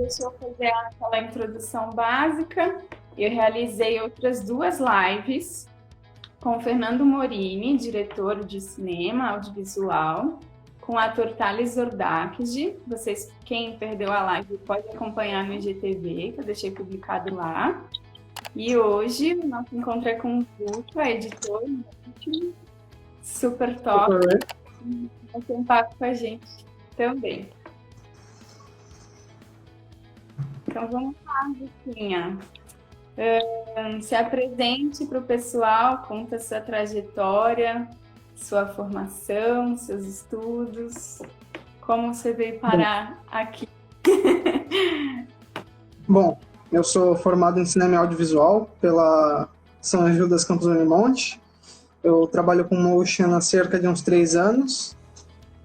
deixou eu fazer aquela introdução básica. Eu realizei outras 2 lives com o Fernando Morini, diretor de cinema audiovisual, com o ator Thales Ordakji. Vocês, quem perdeu a live, pode acompanhar no IGTV, que eu deixei publicado lá. E hoje o nosso encontro é com o Guto, a editor, super top. Vai ter um papo com a gente também. Então vamos lá, Gutinha. Se apresente para o pessoal, conta sua trajetória, sua formação, seus estudos, como você veio parar aqui. Bom, eu sou formado em cinema e audiovisual pela São Judas Campus Unimonte. Eu trabalho com motion há cerca de uns 3 anos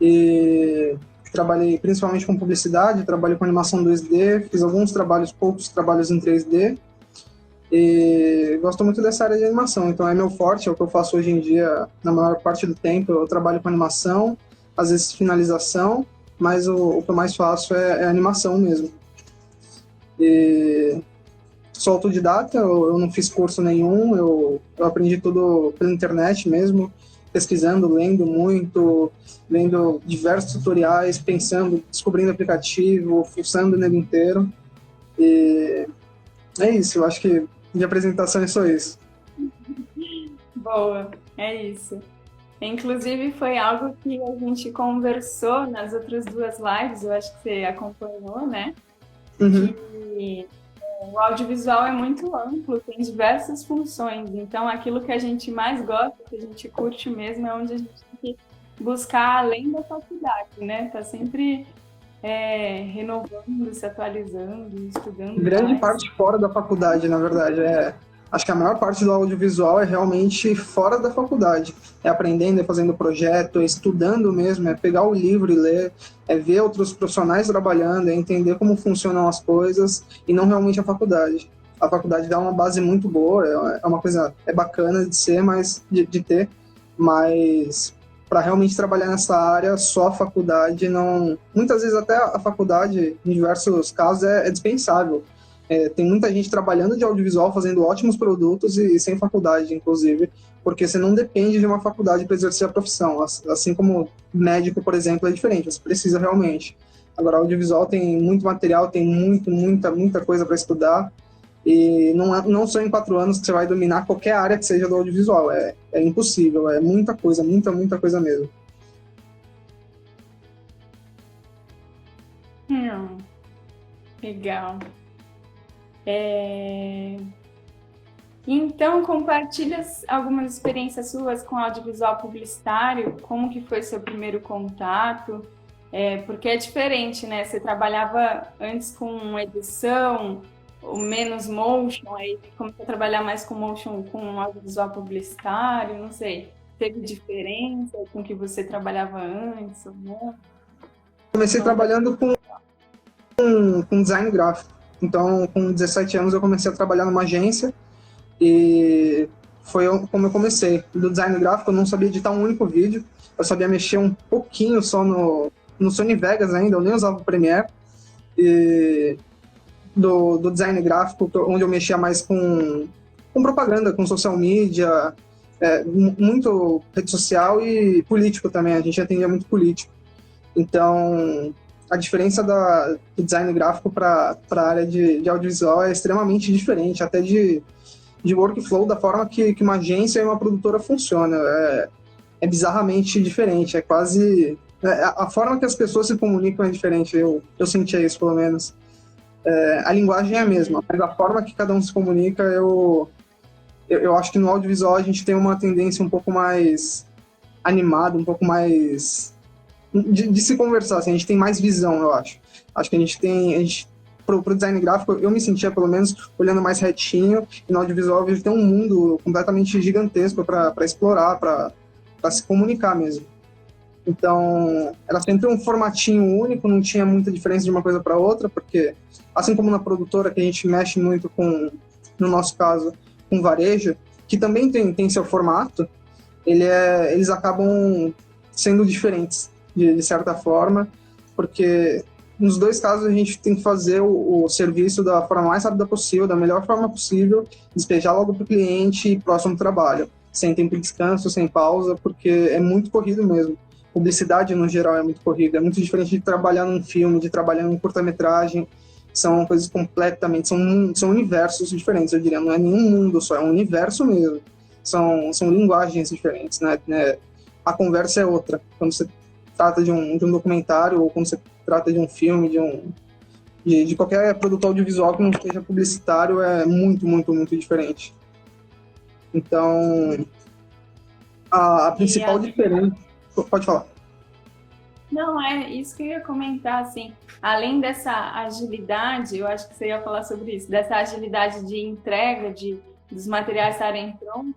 e trabalhei principalmente com publicidade, trabalho com animação 2D, fiz poucos trabalhos em 3D e gosto muito dessa área de animação, então é meu forte, é o que eu faço hoje em dia na maior parte do tempo. Eu trabalho com animação, às vezes finalização, mas o que eu mais faço é animação mesmo. E sou autodidata, eu não fiz curso nenhum, eu aprendi tudo pela internet mesmo, pesquisando, lendo muito, lendo diversos tutoriais, pensando, descobrindo aplicativo, fuçando o nego inteiro. E é isso, eu acho que de apresentação é só isso. Boa, é isso. Inclusive foi algo que a gente conversou nas outras 2 lives, eu acho que você acompanhou, né? Uhum. Que o audiovisual é muito amplo, tem diversas funções, então aquilo que a gente mais gosta, que a gente curte mesmo, é onde a gente tem que buscar além da faculdade, né? Tá sempre renovando, se atualizando, estudando Grande mais. parte fora da faculdade, na verdade. Acho que a maior parte do audiovisual é realmente fora da faculdade. É aprendendo, é fazendo projeto, é estudando mesmo, é pegar o livro e ler, é ver outros profissionais trabalhando, é entender como funcionam as coisas e não realmente a faculdade. A faculdade dá uma base muito boa, é uma coisa bacana de ser, mas de ter, mas para realmente trabalhar nessa área, só a faculdade não... Muitas vezes até a faculdade, em diversos casos, é dispensável. Tem muita gente trabalhando de audiovisual, fazendo ótimos produtos e sem faculdade, inclusive, porque você não depende de uma faculdade para exercer a profissão. Assim como médico, por exemplo, é diferente, você precisa realmente. Agora, audiovisual tem muito material, tem muita coisa para estudar, e não só em 4 anos que você vai dominar qualquer área que seja do audiovisual. É impossível, é muita coisa mesmo. Legal. Então, compartilha algumas experiências suas com audiovisual publicitário, como que foi seu primeiro contato, porque é diferente, né? Você trabalhava antes com edição, ou menos motion, aí começou a trabalhar mais com motion, com audiovisual publicitário, não sei. Teve diferença com o que você trabalhava antes ou não? Comecei trabalhando com design gráfico. Então, com 17 anos, eu comecei a trabalhar numa agência e foi como eu comecei. Do design gráfico, eu não sabia editar um único vídeo, eu sabia mexer um pouquinho só no Sony Vegas ainda, eu nem usava o Premiere. E do design gráfico, onde eu mexia mais com propaganda, com social media, muito rede social e político também, a gente atendia muito político. Então, a diferença do design gráfico para a área de audiovisual é extremamente diferente, até de workflow, da forma que uma agência e uma produtora funcionam. É bizarramente diferente, é quase... a forma que as pessoas se comunicam é diferente, eu sentia isso, pelo menos. A linguagem é a mesma, mas a forma que cada um se comunica, eu acho que no audiovisual a gente tem uma tendência um pouco mais animada, um pouco mais... De se conversar, assim, a gente tem mais visão, eu acho. Acho que a gente pro design gráfico, eu me sentia, pelo menos, olhando mais retinho, e no audiovisual eu vejo que tem um mundo completamente gigantesco para explorar, para se comunicar mesmo. Então, era sempre um formatinho único, não tinha muita diferença de uma coisa para outra, porque, assim como na produtora, que a gente mexe muito com, no nosso caso, com varejo, que também tem seu formato, eles acabam sendo diferentes, de certa forma, porque nos dois casos a gente tem que fazer o serviço da forma mais rápida possível, da melhor forma possível, despejar logo para o cliente e próximo trabalho, sem tempo de descanso, sem pausa, porque é muito corrido mesmo. Publicidade, no geral, é muito corrida. É muito diferente de trabalhar num filme, de trabalhar num curta-metragem. São coisas completamente... São universos diferentes, eu diria. Não é nenhum mundo só, é um universo mesmo. São linguagens diferentes, né? A conversa é outra. Quando você trata de um documentário ou quando você trata de um filme, de qualquer produto audiovisual que não seja publicitário, é muito, muito, muito diferente. Então, a principal diferença... Pode falar. Não, é isso que eu ia comentar, assim, além dessa agilidade, eu acho que você ia falar sobre isso, dessa agilidade de entrega, dos materiais estarem prontos,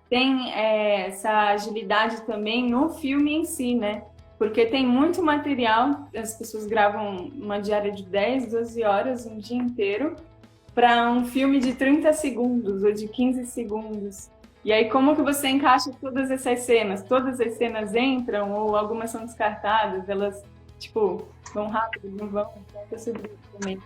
tem essa agilidade também no filme em si, né? Porque tem muito material, as pessoas gravam uma diária de 10, 12 horas, um dia inteiro, para um filme de 30 segundos ou de 15 segundos. E aí, como que você encaixa todas essas cenas? Todas as cenas entram ou algumas são descartadas? Elas, tipo, vão rápido, não vão? Conta sobre isso também.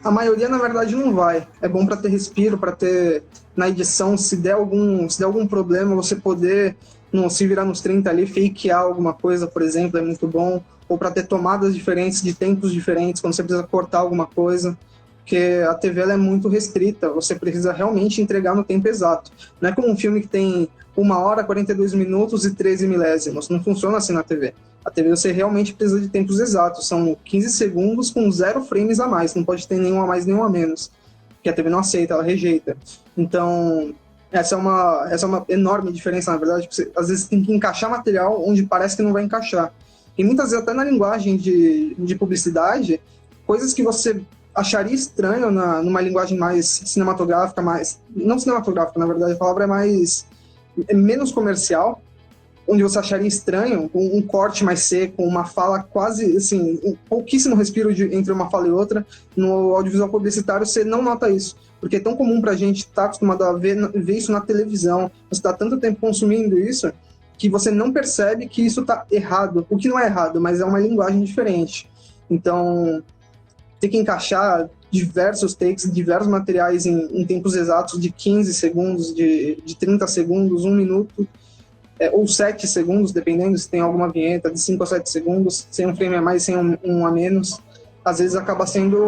A maioria, na verdade, não vai. É bom para ter respiro, para ter, na edição, se der algum problema, você poder não se virar nos 30 ali, fakear alguma coisa, por exemplo, é muito bom. Ou para ter tomadas diferentes, de tempos diferentes, quando você precisa cortar alguma coisa. Porque a TV ela é muito restrita, você precisa realmente entregar no tempo exato. Não é como um filme que tem 1 hora, 42 minutos e 13 milésimos. Não funciona assim na TV. A TV você realmente precisa de tempos exatos. São 15 segundos com 0 frames a mais. Não pode ter nenhum a mais, nenhum a menos. Porque a TV não aceita, ela rejeita. Então, essa é uma enorme diferença, na verdade. Você, às vezes tem que encaixar material onde parece que não vai encaixar. E muitas vezes até na linguagem de publicidade, coisas que você acharia estranho numa linguagem mais cinematográfica, não cinematográfica, na verdade, a palavra é menos comercial, onde você acharia estranho um corte mais seco, uma fala quase, assim, pouquíssimo respiro entre uma fala e outra. No audiovisual publicitário você não nota isso, porque é tão comum pra gente estar acostumado a ver isso na televisão, você está tanto tempo consumindo isso, que você não percebe que isso está errado, o que não é errado, mas é uma linguagem diferente. Então, ter que encaixar diversos takes, diversos materiais em tempos exatos de 15 segundos, de 30 segundos, 1 minuto, ou 7 segundos, dependendo se tem alguma vinheta, de 5 a 7 segundos, sem um frame a mais, sem um a menos, às vezes acaba sendo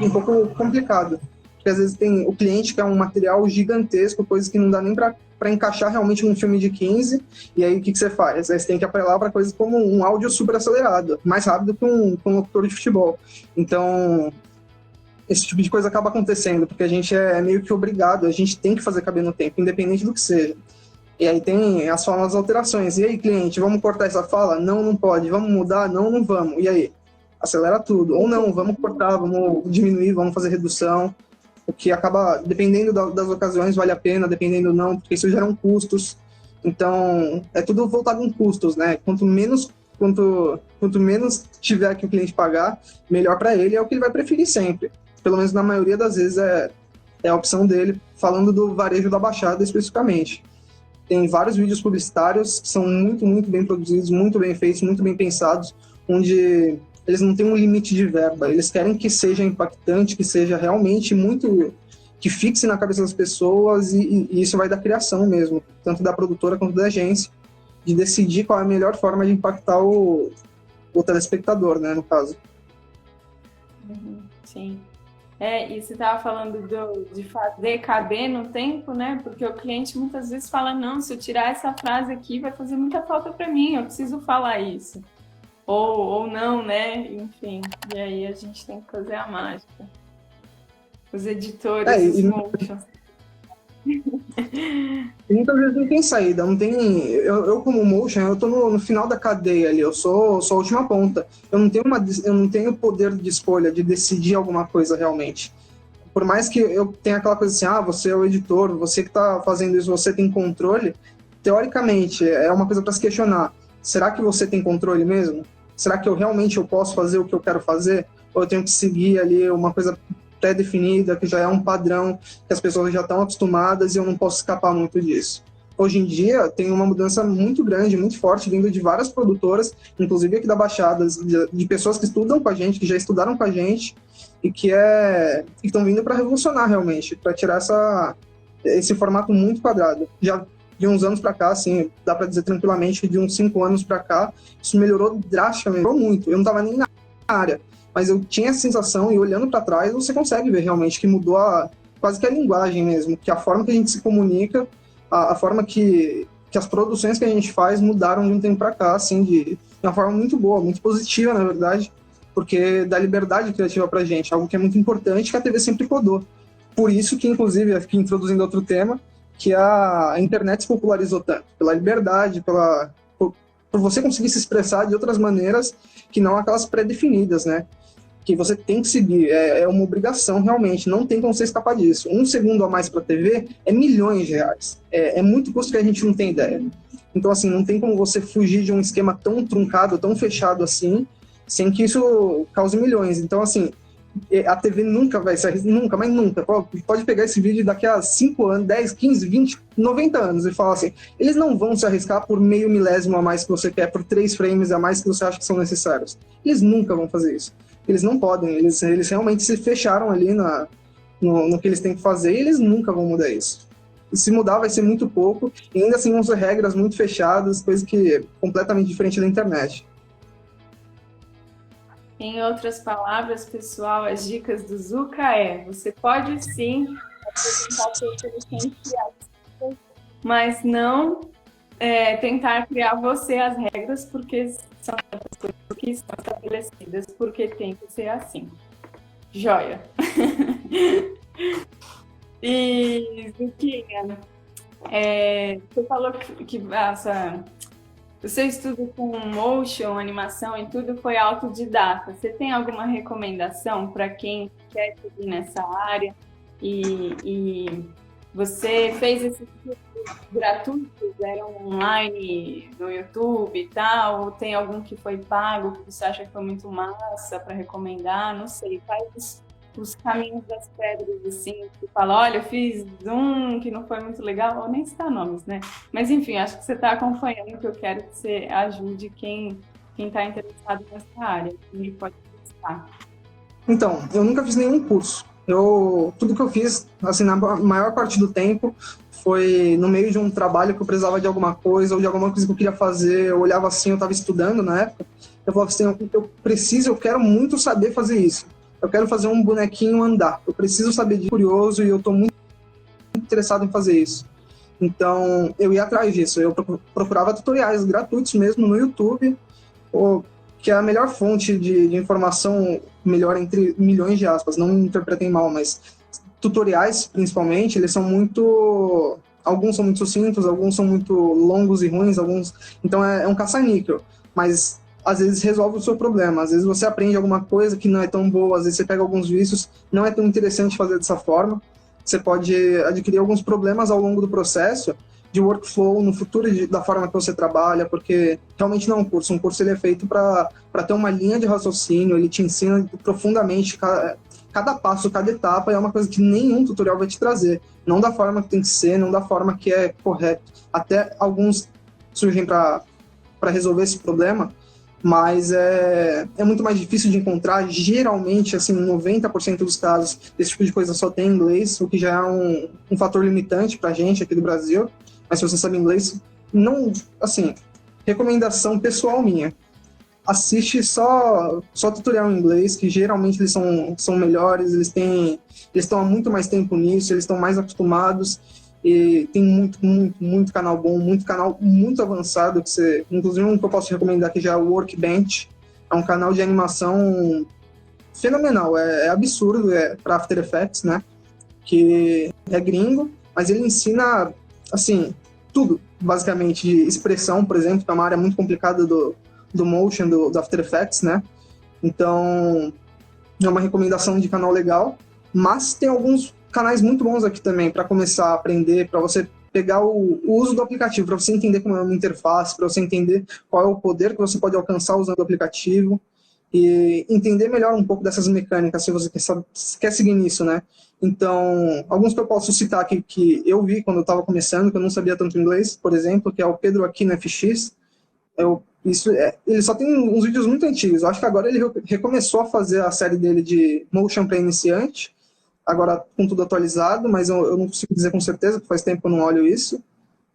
um pouco complicado. Porque às vezes tem o cliente que é um material gigantesco, coisas que não dá nem para encaixar realmente num filme de 15, e aí o que você faz? Aí você tem que apelar para coisas como um áudio super acelerado, mais rápido que um locutor de futebol. Então, esse tipo de coisa acaba acontecendo, porque a gente é meio que obrigado, a gente tem que fazer caber no tempo, independente do que seja. E aí tem as famosas alterações. E aí, cliente, vamos cortar essa fala? Não, não pode. Vamos mudar? Não, não vamos. E aí? Acelera tudo. Ou não, vamos cortar, vamos diminuir, vamos fazer redução. O que acaba, dependendo das ocasiões, vale a pena, dependendo não, porque isso geram custos. Então, é tudo voltado em custos, né? Quanto menos tiver que o cliente pagar, melhor para ele, é o que ele vai preferir sempre. Pelo menos na maioria das vezes é a opção dele, falando do varejo da Baixada especificamente. Tem vários vídeos publicitários que são muito, muito bem produzidos, muito bem feitos, muito bem pensados, onde eles não têm um limite de verba, eles querem que seja impactante, que seja realmente muito... que fixe na cabeça das pessoas e isso vai da criação mesmo, tanto da produtora quanto da agência, de decidir qual é a melhor forma de impactar o telespectador, né, no caso. Sim. E você estava falando de fazer caber no tempo, né? Porque o cliente muitas vezes fala, não, se eu tirar essa frase aqui vai fazer muita falta para mim, eu preciso falar isso. Ou não, né? Enfim, e aí a gente tem que fazer a mágica. Os editores, os motion. Muitas vezes não tem saída, não tem... Eu como motion, eu tô no final da cadeia ali, eu sou a última ponta. Eu não tenho poder de escolha, de decidir alguma coisa realmente. Por mais que eu tenha aquela coisa assim, você é o editor, você que tá fazendo isso, você tem controle, teoricamente, é uma coisa para se questionar. Será que você tem controle mesmo? Será que eu posso fazer o que eu quero fazer? Ou eu tenho que seguir ali uma coisa pré-definida, que já é um padrão, que as pessoas já estão acostumadas e eu não posso escapar muito disso? hoje em dia tem uma mudança muito grande, muito forte, vindo de várias produtoras, inclusive aqui da Baixada, de pessoas que estudam com a gente, que já estudaram com a gente, e que estão vindo para revolucionar realmente, para tirar esse formato muito quadrado. Já de uns anos para cá, assim, dá para dizer tranquilamente que de uns 5 anos para cá, isso melhorou drasticamente, melhorou muito. Eu não estava nem na área, mas eu tinha essa sensação, e olhando para trás, você consegue ver realmente que mudou quase que a linguagem mesmo, que a forma que a gente se comunica, a forma que as produções que a gente faz mudaram de um tempo para cá, assim, de uma forma muito boa, muito positiva, na verdade, porque dá liberdade criativa pra gente, algo que é muito importante, que a TV sempre codou. Por isso que, inclusive, aqui introduzindo outro tema, que a internet se popularizou tanto, pela liberdade, por você conseguir se expressar de outras maneiras que não aquelas pré-definidas, né? Que você tem que seguir, é uma obrigação realmente, não tem como você escapar disso. 1 segundo a mais para a TV é milhões de reais, é muito custo que a gente não tem ideia. Então, assim, não tem como você fugir de um esquema tão truncado, tão fechado assim, sem que isso cause milhões. Então, assim, a TV nunca vai se arriscar, nunca, mas nunca. Pode pegar esse vídeo daqui a 5 anos, 10, 15, 20, 90 anos e falar assim, eles não vão se arriscar por meio milésimo a mais que você quer, por 3 frames a mais que você acha que são necessários. Eles nunca vão fazer isso. Eles não podem, eles realmente se fecharam ali no que eles têm que fazer e eles nunca vão mudar isso. E se mudar vai ser muito pouco, e ainda assim usam regras muito fechadas, coisa que é completamente diferente da internet. Em outras palavras, pessoal, as dicas do Zuka você pode sim apresentar seu inteligência criativa, mas não tentar criar você as regras, porque são as coisas que estão estabelecidas, porque tem que ser assim. Joia! E, Zuquinha, você falou que o seu estudo com motion, animação e tudo foi autodidata. Você tem alguma recomendação para quem quer seguir nessa área e você fez esses cursos gratuitos, eram online no YouTube e tal, ou tem algum que foi pago que você acha que foi muito massa para recomendar? Não sei, faz os caminhos das pedras, assim, que fala, olha, eu fiz um que não foi muito legal, ou nem citar nomes, né? Mas, enfim, acho que você está acompanhando, que eu quero que você ajude quem está interessado nessa área, e pode participar. Então, eu nunca fiz nenhum curso. Tudo que eu fiz, assim, na maior parte do tempo, foi no meio de um trabalho que eu precisava de alguma coisa, ou de alguma coisa que eu queria fazer, eu olhava assim, eu estava estudando na época, eu falava assim, eu quero muito saber fazer isso. Eu quero fazer um bonequinho andar. Eu preciso saber de curioso e eu estou muito interessado em fazer isso. Então, eu ia atrás disso. Eu procurava tutoriais gratuitos mesmo no YouTube, que é a melhor fonte de informação, melhor entre milhões de aspas, não me interpretem mal, mas tutoriais, principalmente, eles são muito... Alguns são muito sucintos, alguns são muito longos e ruins, então é um caça-níquel. Mas às vezes resolve o seu problema, às vezes você aprende alguma coisa que não é tão boa, às vezes você pega alguns vícios, não é tão interessante fazer dessa forma, você pode adquirir alguns problemas ao longo do processo de workflow no futuro da forma que você trabalha, porque realmente não é um curso ele é feito para ter uma linha de raciocínio, ele te ensina profundamente cada passo, cada etapa, é uma coisa que nenhum tutorial vai te trazer, não da forma que tem que ser, não da forma que é correto, até alguns surgem para resolver esse problema, mas é muito mais difícil de encontrar. Geralmente, assim, 90% dos casos, esse tipo de coisa só tem em inglês, o que já é um fator limitante pra gente aqui do Brasil. Mas se você sabe inglês, não, assim, recomendação pessoal minha, assiste só tutorial em inglês, que geralmente eles são melhores, eles estão há muito mais tempo nisso, eles estão mais acostumados. E tem muito canal bom, muito canal muito avançado, inclusive um que eu posso recomendar que já é o Workbench, é um canal de animação fenomenal, é absurdo, é para After Effects, né, que é gringo, mas ele ensina, assim, tudo, basicamente, de expressão, por exemplo, que é uma área muito complicada do motion, do After Effects, né, então é uma recomendação de canal legal, mas tem alguns canais muito bons aqui também para começar a aprender, para você pegar o uso do aplicativo, para você entender como é uma interface, para você entender qual é o poder que você pode alcançar usando o aplicativo. e entender melhor um pouco dessas mecânicas, se você quer seguir nisso, né? Então, alguns que eu posso citar aqui que eu vi quando eu estava começando, que eu não sabia tanto inglês, por exemplo, que é o Pedro Aquino FX. Ele só tem uns vídeos muito antigos. Eu acho que agora ele recomeçou a fazer a série dele de Motion para iniciante, agora com tudo atualizado, mas eu não consigo dizer com certeza, porque faz tempo que eu não olho isso.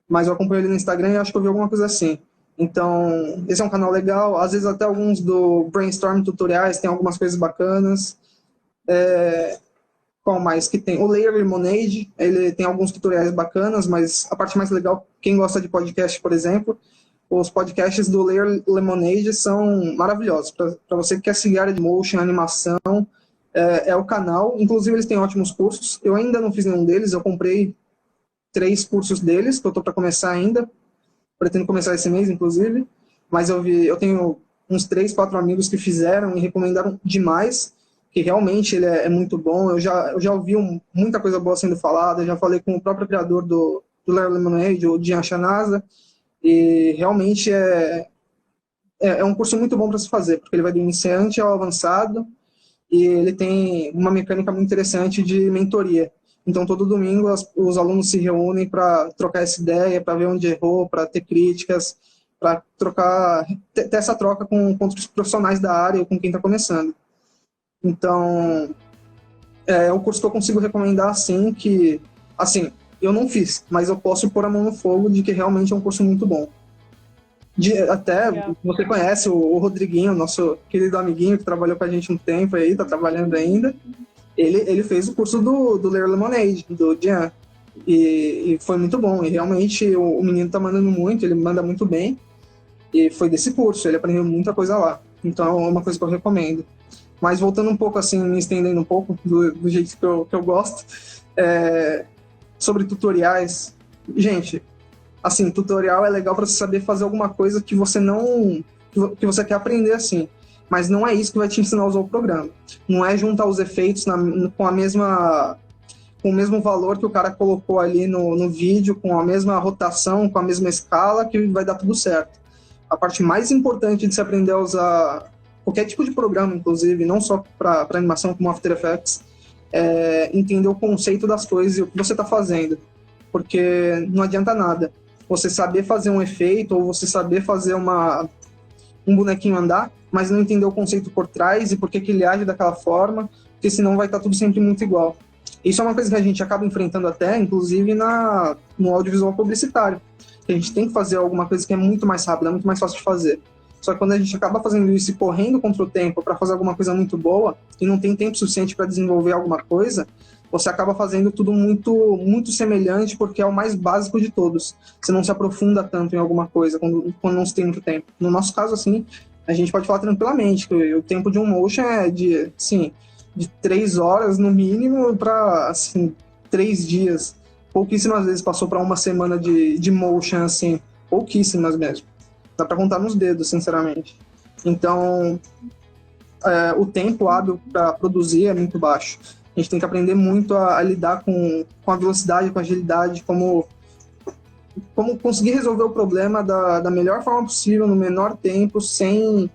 Mas eu acompanho ele no Instagram e acho que eu vi alguma coisa assim. Então, esse é um canal legal. Às vezes até alguns do Brainstorm Tutoriais tem algumas coisas bacanas. Qual mais que tem? O Layer Lemonade, ele tem alguns tutoriais bacanas, mas a parte mais legal, quem gosta de podcast, por exemplo, os podcasts do Layer Lemonade são maravilhosos. Para você que quer seguir área de motion, animação, é o canal. Inclusive, eles têm ótimos cursos. Eu ainda não fiz nenhum deles, eu comprei 3 cursos deles, que eu estou para começar ainda. Pretendo começar esse mês, inclusive. Mas eu tenho uns 3, 4 amigos que fizeram e recomendaram demais, que realmente ele é muito bom. Eu já ouvi muita coisa boa sendo falada, eu já falei com o próprio criador do Layer Lemonade, o Dian Shanasa, e realmente é um curso muito bom para se fazer, porque ele vai do iniciante ao avançado, e ele tem uma mecânica muito interessante de mentoria. Então, todo domingo, os alunos se reúnem para trocar essa ideia, para ver onde errou, para ter críticas, para ter essa troca com outros profissionais da área ou com quem está começando. Então, é um curso que eu consigo recomendar, assim, que, assim, eu não fiz, mas eu posso pôr a mão no fogo de que realmente é um curso muito bom. Até, você conhece o Rodriguinho, nosso querido amiguinho, que trabalhou com a gente um tempo aí, está trabalhando ainda. Ele fez o curso do Layer Lemonade, do Jean, e foi muito bom. E realmente o menino tá mandando muito, ele manda muito bem. E foi desse curso, ele aprendeu muita coisa lá. Então é uma coisa que eu recomendo. Mas voltando um pouco assim, me estendendo um pouco do jeito que eu gosto, sobre tutoriais. Gente, assim, tutorial é legal para você saber fazer alguma coisa que você que você quer aprender assim. Mas não é isso que vai te ensinar a usar o programa. Não é juntar os efeitos com o mesmo valor que o cara colocou ali no vídeo, com a mesma rotação, com a mesma escala, que vai dar tudo certo. A parte mais importante de se aprender a usar qualquer tipo de programa, inclusive, não só para animação como After Effects, é entender o conceito das coisas e o que você está fazendo. Porque não adianta nada você saber fazer um efeito ou você saber fazer um bonequinho andar, mas não entender o conceito por trás e por que ele age daquela forma, porque senão vai estar tudo sempre muito igual. Isso é uma coisa que a gente acaba enfrentando até, inclusive, no audiovisual publicitário. A gente tem que fazer alguma coisa que é muito mais rápida, muito mais fácil de fazer. Só que quando a gente acaba fazendo isso e correndo contra o tempo para fazer alguma coisa muito boa e não tem tempo suficiente para desenvolver alguma coisa, você acaba fazendo tudo muito, muito semelhante, porque é o mais básico de todos. Você não se aprofunda tanto em alguma coisa quando não se tem muito tempo. No nosso caso, assim, a gente pode falar tranquilamente que o tempo de um motion é de 3 horas no mínimo para 3 dias. Pouquíssimas vezes passou para uma semana de motion, assim, pouquíssimas mesmo. Dá para contar nos dedos, sinceramente. Então, o tempo hábil para produzir é muito baixo. A gente tem que aprender muito a lidar com a velocidade, com a agilidade, como conseguir resolver o problema da melhor forma possível, no menor tempo, sem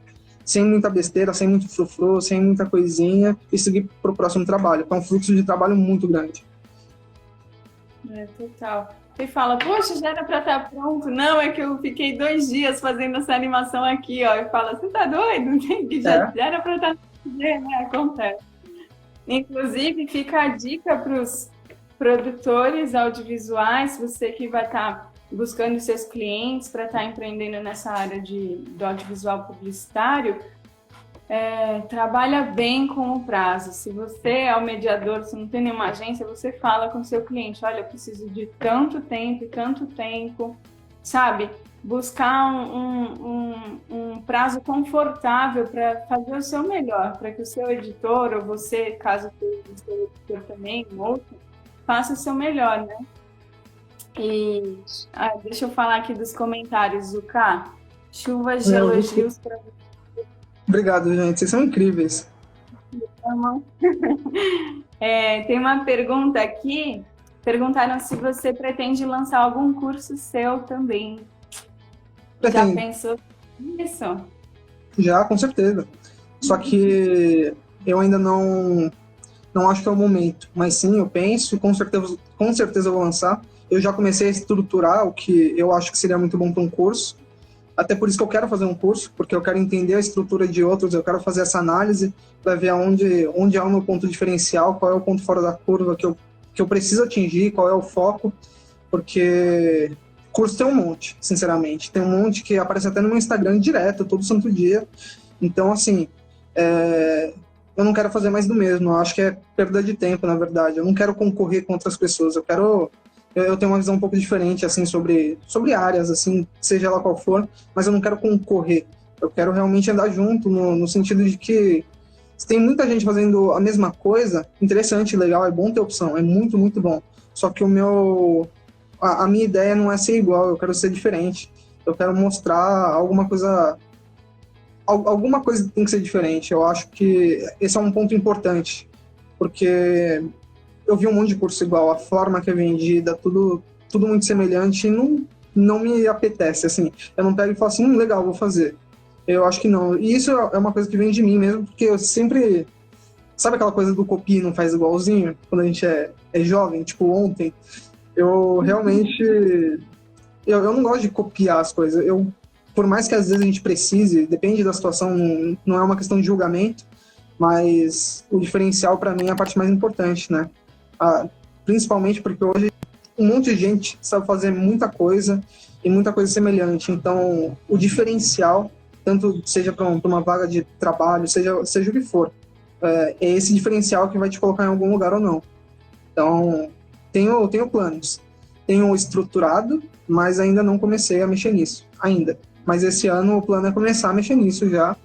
muita besteira, sem muito frufru, sem muita coisinha, e seguir para o próximo trabalho. É um fluxo de trabalho muito grande. Total. E fala, poxa, já era para estar pronto. Não, é que eu fiquei 2 dias fazendo essa animação aqui, ó. E fala, você tá doido? Já era para estar né? Acontece. Inclusive, fica a dica para os produtores audiovisuais, você que vai estar buscando seus clientes para estar empreendendo nessa área do audiovisual publicitário, trabalha bem com o prazo. Se você é o mediador, se não tem nenhuma agência, você fala com o seu cliente, olha, eu preciso de tanto tempo, sabe? Buscar um prazo confortável para fazer o seu melhor, para que o seu editor, ou você, caso seja o seu editor também, um outro, faça o seu melhor, né? E deixa eu falar aqui dos comentários, Zucá. Chuvas de elogios para você. Obrigado, gente. Vocês são incríveis. Tem uma pergunta aqui. Perguntaram se você pretende lançar algum curso seu também. Já pensou nisso? Já, com certeza. Só que eu ainda não acho que é o momento. Mas sim, eu penso, e com certeza eu vou lançar. Eu já comecei a estruturar o que eu acho que seria muito bom para um curso. Até por isso que eu quero fazer um curso, porque eu quero entender a estrutura de outros, eu quero fazer essa análise para ver onde é o meu ponto diferencial, qual é o ponto fora da curva que eu preciso atingir, qual é o foco, porque curso tem um monte, sinceramente. Tem um monte que aparece até no meu Instagram direto, todo santo dia. Então, assim, eu não quero fazer mais do mesmo. Eu acho que é perda de tempo, na verdade. Eu não quero concorrer com outras pessoas. Eu tenho uma visão um pouco diferente, assim, sobre áreas, assim, seja ela qual for, mas eu não quero concorrer. Eu quero realmente andar junto, no sentido de que se tem muita gente fazendo a mesma coisa, interessante, legal, é bom ter opção, é muito, muito bom. Só que a minha ideia não é ser igual, eu quero ser diferente. Eu quero mostrar alguma coisa tem que ser diferente. Eu acho que esse é um ponto importante, porque eu vi um monte de curso igual, a forma que é vendida, tudo muito semelhante, e não me apetece, assim. Eu não pego e falo assim, legal, vou fazer. Eu acho que não. E isso é uma coisa que vem de mim mesmo, porque eu sempre... Sabe aquela coisa do copia e não faz igualzinho? Quando a gente é jovem, tipo ontem. Eu realmente... Eu não gosto de copiar as coisas. Por mais que às vezes a gente precise, depende da situação, não é uma questão de julgamento, mas o diferencial para mim é a parte mais importante, né? Principalmente porque hoje um monte de gente sabe fazer muita coisa e muita coisa semelhante. Então, o diferencial, tanto seja para uma vaga de trabalho, seja o que for, é esse diferencial que vai te colocar em algum lugar ou não. Então, tenho planos. Tenho estruturado, mas ainda não comecei a mexer nisso, ainda. Mas esse ano o plano é começar a mexer nisso já.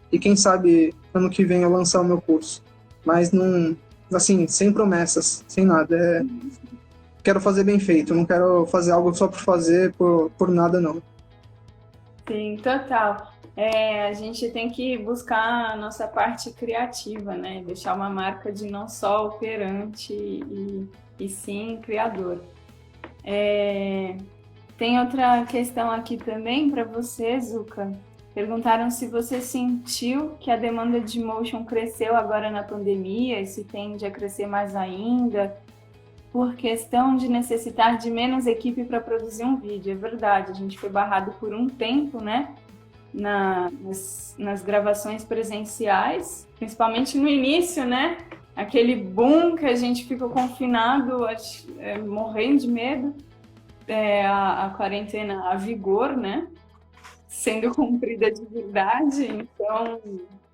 E quem sabe ano que vem eu lançar o meu curso. Mas não, assim, sem promessas, sem nada. Quero fazer bem feito, não quero fazer algo só por fazer, por nada não. Sim, total. A gente tem que buscar a nossa parte criativa, né? Deixar uma marca de não só operante e sim criador. Tem outra questão aqui também para você, Zuka. Perguntaram se você sentiu que a demanda de motion cresceu agora na pandemia e se tende a crescer mais ainda, por questão de necessitar de menos equipe para produzir um vídeo. É verdade, a gente foi barrado por um tempo, né? Nas gravações presenciais, principalmente no início, né? Aquele boom que a gente ficou confinado, morrendo de medo. A quarentena a vigor, né? Sendo cumprida de verdade, então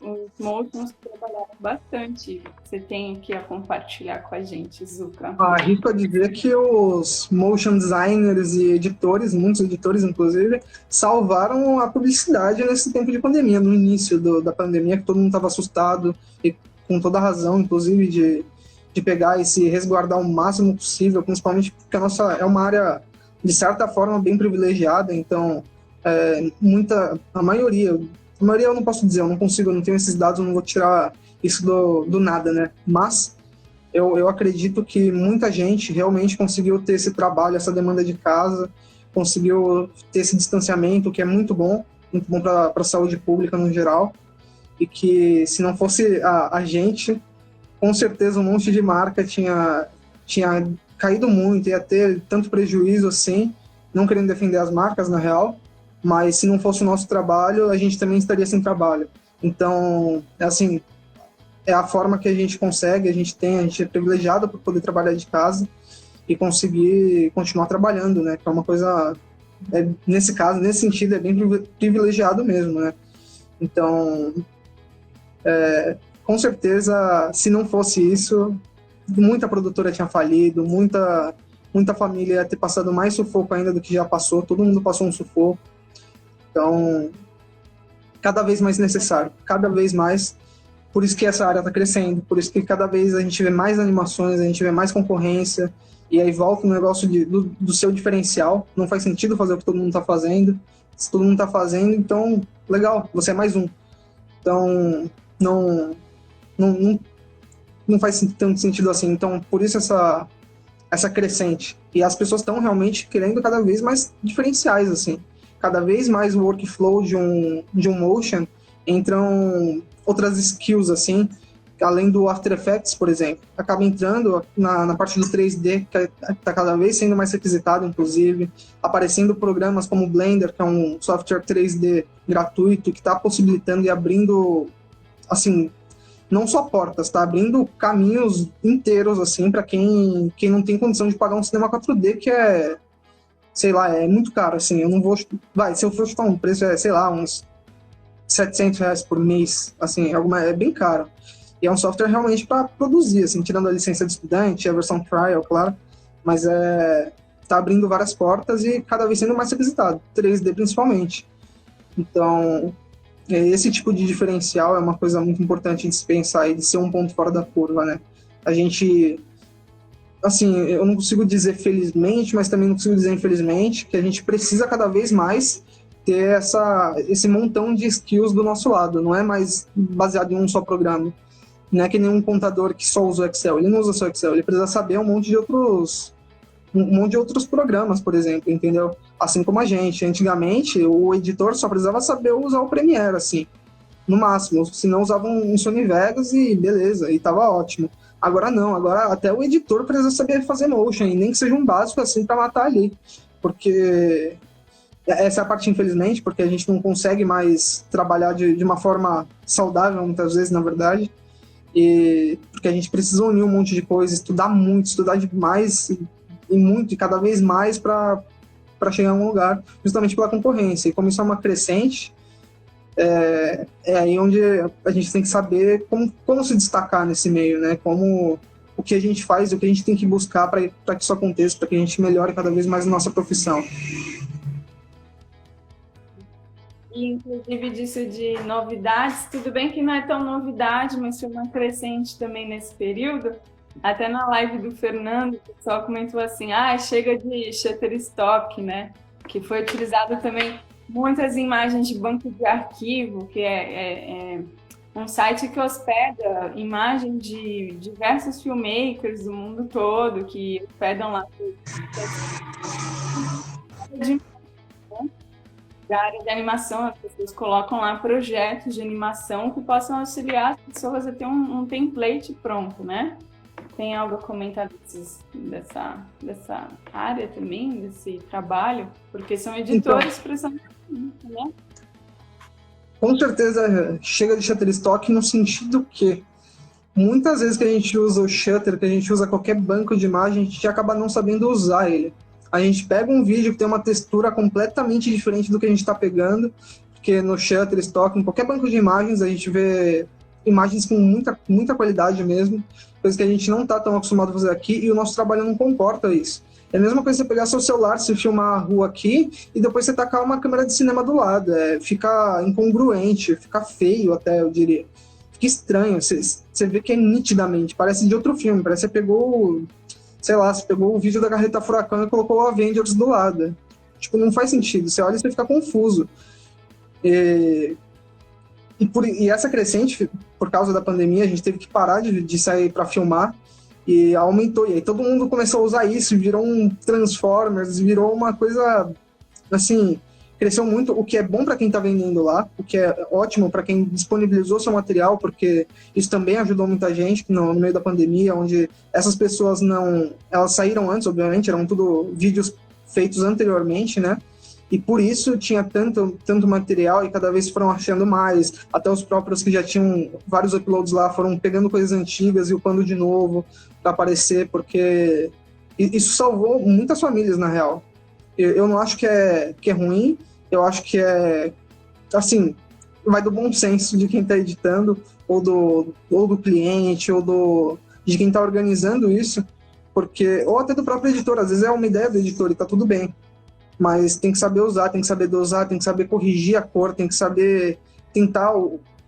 os motions trabalharam bastante. Você tem aqui a compartilhar com a gente, Zuka. Arrisco a dizer que os motion designers e editores, muitos editores inclusive, salvaram a publicidade nesse tempo de pandemia, no início da pandemia, que todo mundo estava assustado e com toda razão, inclusive, de pegar e se resguardar o máximo possível, principalmente porque a nossa é uma área de certa forma bem privilegiada, então a maioria eu não posso dizer, eu não tenho esses dados, eu não vou tirar isso do nada, né? Mas eu acredito que muita gente realmente conseguiu ter esse trabalho, essa demanda de casa, conseguiu ter esse distanciamento, que é muito bom para a saúde pública no geral, e que se não fosse a gente, com certeza um monte de marca tinha caído muito, ia ter tanto prejuízo assim, não querendo defender as marcas na real, mas se não fosse o nosso trabalho, a gente também estaria sem trabalho. Então, assim, é a forma que a gente consegue, a gente é privilegiado por poder trabalhar de casa e conseguir continuar trabalhando, né? Que é uma coisa, nesse caso, nesse sentido, é bem privilegiado mesmo, né? Então, com certeza, se não fosse isso, muita produtora tinha falido, muita família ia ter passado mais sufoco ainda do que já passou, todo mundo passou um sufoco. Então, cada vez mais necessário, cada vez mais. Por isso que essa área está crescendo, por isso que cada vez a gente vê mais animações, a gente vê mais concorrência, e aí volta o negócio do seu diferencial. Não faz sentido fazer o que todo mundo está fazendo. Se todo mundo está fazendo, então, legal, você é mais um. Então, não faz tanto sentido assim. Então, por isso essa crescente. E as pessoas estão realmente querendo cada vez mais diferenciais, assim. Cada vez mais o workflow de um motion entram outras skills, assim, além do After Effects, por exemplo. Acaba entrando na parte do 3D, que está cada vez sendo mais requisitado, inclusive, aparecendo programas como o Blender, que é um software 3D gratuito, que está possibilitando e abrindo, assim, não só portas, está abrindo caminhos inteiros, assim, para quem não tem condição de pagar um cinema 4D, que é, sei lá, é muito caro, assim, eu não vou... se eu for chutar um preço, sei lá, uns R$700 por mês, assim, é bem caro. E é um software realmente para produzir, assim, tirando a licença de estudante, a versão trial, claro, mas tá abrindo várias portas e cada vez sendo mais requisitado, 3D principalmente. Então, esse tipo de diferencial é uma coisa muito importante de se pensar e de ser um ponto fora da curva, né? A gente, assim, eu não consigo dizer felizmente, mas também não consigo dizer infelizmente, que a gente precisa cada vez mais ter esse montão de skills do nosso lado, não é mais baseado em um só programa. Não é que nem um contador que só usa o Excel, ele não usa só o Excel, ele precisa saber um monte de outros programas, por exemplo, entendeu? Assim como a gente. Antigamente, o editor só precisava saber usar o Premiere, assim, no máximo. Se não, usava um Sony Vegas e beleza, e tava ótimo. Agora não, agora até o editor precisa saber fazer motion, e nem que seja um básico assim para matar ali. Porque essa é a parte, infelizmente, porque a gente não consegue mais trabalhar de uma forma saudável, muitas vezes, na verdade. E porque a gente precisa unir um monte de coisa, estudar muito, estudar demais e muito, e cada vez mais para chegar a um lugar, justamente pela concorrência. E como isso é uma crescente, é aí onde a gente tem que saber como se destacar nesse meio, né? O que a gente faz, o que a gente tem que buscar para que isso aconteça, para que a gente melhore cada vez mais a nossa profissão. E, inclusive, disso de novidades, tudo bem que não é tão novidade, mas foi uma crescente também nesse período. Até na live do Fernando, o pessoal comentou assim, chega de Shutterstock, né? Que foi utilizado também muitas imagens de banco de arquivo, que é um site que hospeda imagens de diversos filmmakers do mundo todo, que hospedam lá da área de animação, as pessoas colocam lá projetos de animação que possam auxiliar as pessoas a ter um template pronto, né? Tem algo a comentar dessa área também, desse trabalho? Porque são editores precisando, né? Com certeza chega de Shutterstock no sentido que muitas vezes que a gente usa o Shutter, que a gente usa qualquer banco de imagem, a gente acaba não sabendo usar ele. A gente pega um vídeo que tem uma textura completamente diferente do que a gente está pegando, porque no Shutterstock, em qualquer banco de imagens, a gente vê imagens com muita, muita qualidade mesmo, coisa que a gente não está tão acostumado a fazer aqui, e o nosso trabalho não comporta isso. É a mesma coisa você pegar seu celular, você filmar a rua aqui, e depois você tacar uma câmera de cinema do lado. Fica incongruente, fica feio até, eu diria. Fica estranho, você vê que é nitidamente, parece de outro filme, parece que você pegou... Sei lá, você pegou o vídeo da Carreta Furacão e colocou o Avengers do lado. Tipo, não faz sentido. Você olha e você fica confuso. E essa crescente, por causa da pandemia, a gente teve que parar de sair para filmar e aumentou. E aí todo mundo começou a usar isso, virou um Transformers, virou uma coisa, assim, cresceu muito, o que é bom para quem está vendendo lá, o que é ótimo para quem disponibilizou seu material, porque isso também ajudou muita gente no meio da pandemia, onde essas pessoas elas saíram antes, obviamente, eram tudo vídeos feitos anteriormente, né? E por isso tinha tanto material e cada vez foram achando mais, até os próprios que já tinham vários uploads lá foram pegando coisas antigas e upando de novo para aparecer, porque isso salvou muitas famílias, na real. Eu não acho que é ruim, eu acho que assim, vai do bom senso de quem está editando, ou do cliente, de quem está organizando isso, ou até do próprio editor, às vezes é uma ideia do editor e tá tudo bem, mas tem que saber usar, tem que saber dosar, tem que saber corrigir a cor, tem que saber tentar,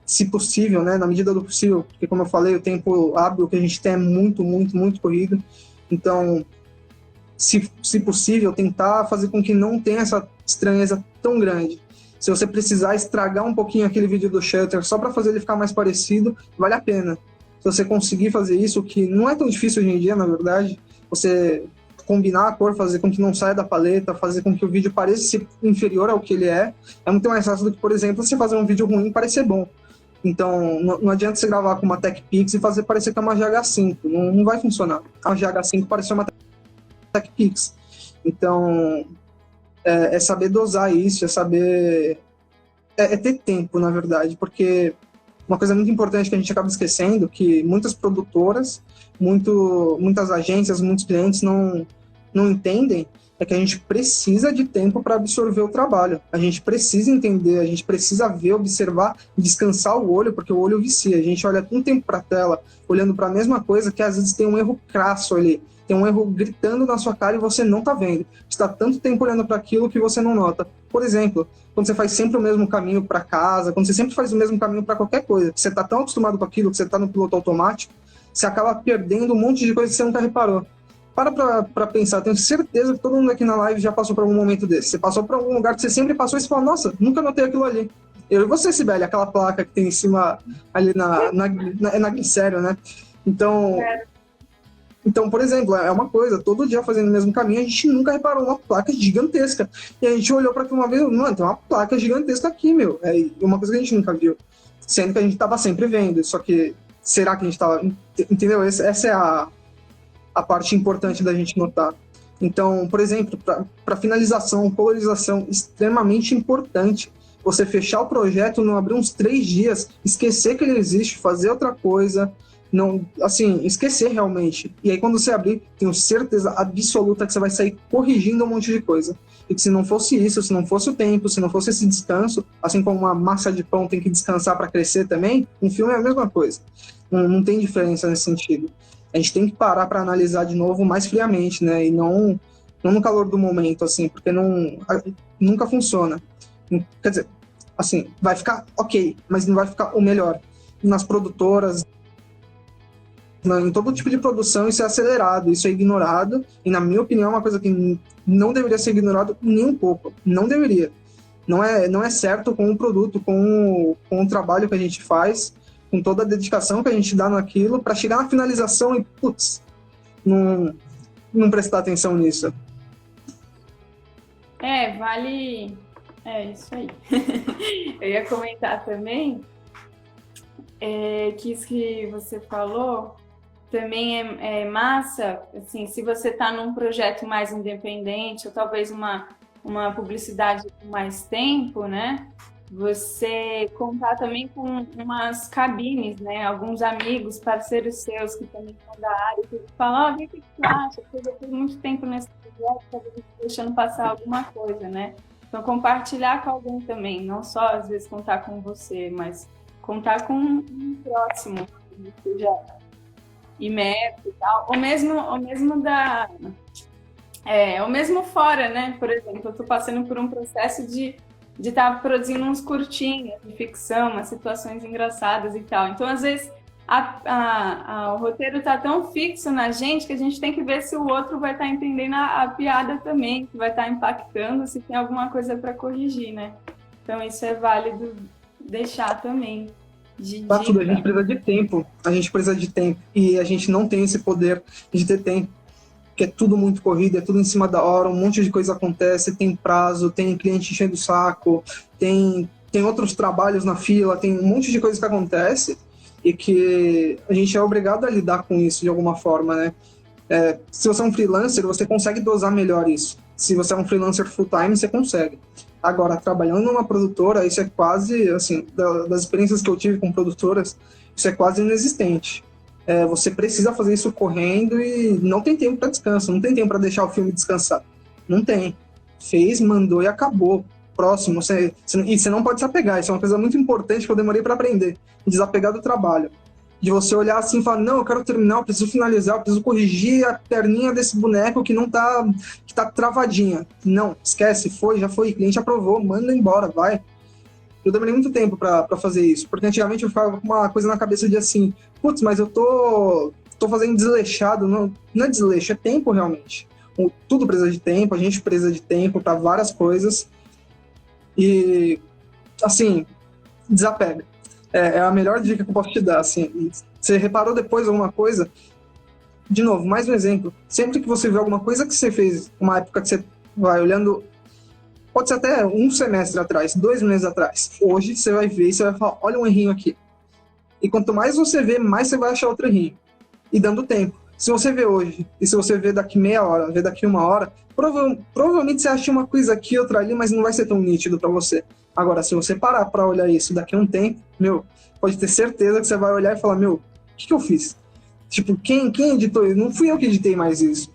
se possível, né, na medida do possível, porque como eu falei, o tempo hábil que a gente tem é muito, muito, muito corrido, então... Se possível, tentar fazer com que não tenha essa estranheza tão grande. Se você precisar estragar um pouquinho aquele vídeo do Shutter só para fazer ele ficar mais parecido, vale a pena. Se você conseguir fazer isso, que não é tão difícil hoje em dia, na verdade, você combinar a cor, fazer com que não saia da paleta, fazer com que o vídeo pareça ser inferior ao que ele é muito mais fácil do que, por exemplo, você fazer um vídeo ruim e parecer bom. Então, não adianta você gravar com uma TechPix e fazer parecer que é uma GH5. Não vai funcionar. A GH5 pareceu uma TechPix. Então, é saber dosar isso, é saber... É ter tempo, na verdade, porque uma coisa muito importante que a gente acaba esquecendo, que muitas produtoras, muitas agências, muitos clientes não entendem, é que a gente precisa de tempo para absorver o trabalho. A gente precisa entender, a gente precisa ver, observar, descansar o olho, porque o olho vicia. A gente olha um tempo para a tela, olhando para a mesma coisa, que às vezes tem um erro crasso ali, tem um erro gritando na sua cara e você não está vendo. Você está tanto tempo olhando para aquilo que você não nota. Por exemplo, quando você faz sempre o mesmo caminho para casa, quando você sempre faz o mesmo caminho para qualquer coisa, você está tão acostumado com aquilo, que você está no piloto automático, você acaba perdendo um monte de coisa que você nunca reparou. Para pensar, tenho certeza que todo mundo aqui na live já passou por algum momento desse. Você passou por algum lugar que você sempre passou e você fala, nossa, nunca notei aquilo ali. Eu e você, Sibeli, aquela placa que tem em cima ali na glicério, né? Então, por exemplo, é uma coisa, todo dia fazendo o mesmo caminho, a gente nunca reparou uma placa gigantesca. E a gente olhou para aquilo uma vez, mano, tem uma placa gigantesca aqui, meu. É uma coisa que a gente nunca viu. Sendo que a gente estava sempre vendo. Só que, será que a gente estava... Entendeu? Essa é a parte importante da gente notar. Então, por exemplo, para finalização, colorização, extremamente importante. Você fechar o projeto, não abrir uns 3 dias, esquecer que ele existe, fazer outra coisa, não, assim, esquecer realmente. E aí, quando você abrir, tenho certeza absoluta que você vai sair corrigindo um monte de coisa. E que se não fosse isso, se não fosse o tempo, se não fosse esse descanso, assim como uma massa de pão tem que descansar para crescer também, um filme é a mesma coisa. Não tem diferença nesse sentido. A gente tem que parar para analisar de novo mais friamente, né? E não no calor do momento, assim, porque nunca funciona. Quer dizer, assim, vai ficar ok, mas não vai ficar o melhor. Nas produtoras, em todo tipo de produção, isso é acelerado, isso é ignorado, e na minha opinião é uma coisa que não deveria ser ignorado nem um pouco. Não deveria. Não é certo com o produto, com o trabalho que a gente faz, com toda a dedicação que a gente dá naquilo, para chegar na finalização e, putz, não prestar atenção nisso. Vale... É isso aí. Eu ia comentar também que isso que você falou também é massa, assim, se você está num projeto mais independente, ou talvez uma publicidade com mais tempo, né? Você contar também com umas cabines, né? Alguns amigos, parceiros seus que também são da área, que falam, o que você acha? Porque eu tenho muito tempo nesse projeto, talvez deixando passar alguma coisa, né? Então, compartilhar com alguém também, não só, às vezes, contar com você, mas contar com um próximo, que seja imerso e tal, ou mesmo ou mesmo fora, né? Por exemplo, eu estou passando por um processo de estar produzindo uns curtinhos de ficção, umas situações engraçadas e tal. Então, às vezes, o roteiro está tão fixo na gente que a gente tem que ver se o outro vai estar entendendo a piada também, que vai estar impactando, se tem alguma coisa para corrigir, né? Então, isso é válido deixar também. Tudo, a gente precisa de tempo, e a gente não tem esse poder de ter tempo, porque é tudo muito corrido, é tudo em cima da hora, um monte de coisa acontece, tem prazo, tem cliente enchendo o saco, tem outros trabalhos na fila, tem um monte de coisa que acontece e que a gente é obrigado a lidar com isso de alguma forma, né? Se você é um freelancer, você consegue dosar melhor isso. Se você é um freelancer full-time, você consegue. Agora, trabalhando numa produtora, isso é quase, assim, das experiências que eu tive com produtoras, isso é quase inexistente. Você precisa fazer isso correndo e não tem tempo para descanso, não tem tempo para deixar o filme descansar. Não tem. Fez, mandou e acabou. Próximo. E você não pode se apegar. Isso é uma coisa muito importante que eu demorei para aprender. Desapegar do trabalho. De você olhar assim e falar, não, eu quero terminar, eu preciso finalizar, eu preciso corrigir a perninha desse boneco que não tá, que tá travadinha. Não, esquece, já foi, o cliente aprovou, manda embora, vai. Eu demorei muito tempo para fazer isso, porque antigamente eu ficava com uma coisa na cabeça de assim, putz, mas eu tô fazendo desleixado. Não é desleixo, é tempo realmente. Tudo precisa de tempo, a gente precisa de tempo para várias coisas. E, assim, desapega. É a melhor dica que eu posso te dar, assim. Você reparou depois alguma coisa? De novo, mais um exemplo. Sempre que você vê alguma coisa que você fez, uma época que você vai olhando, pode ser até um semestre atrás, 2 meses atrás. Hoje você vai ver e você vai falar, olha um errinho aqui. E quanto mais você vê, mais você vai achar outra rinha. E dando tempo. Se você vê hoje, e se você vê daqui meia hora, vê daqui uma hora, provavelmente você acha uma coisa aqui, outra ali, mas não vai ser tão nítido para você. Agora, se você parar para olhar isso daqui a um tempo, pode ter certeza que você vai olhar e falar, o que eu fiz? Tipo, quem editou isso? Não fui eu que editei mais isso.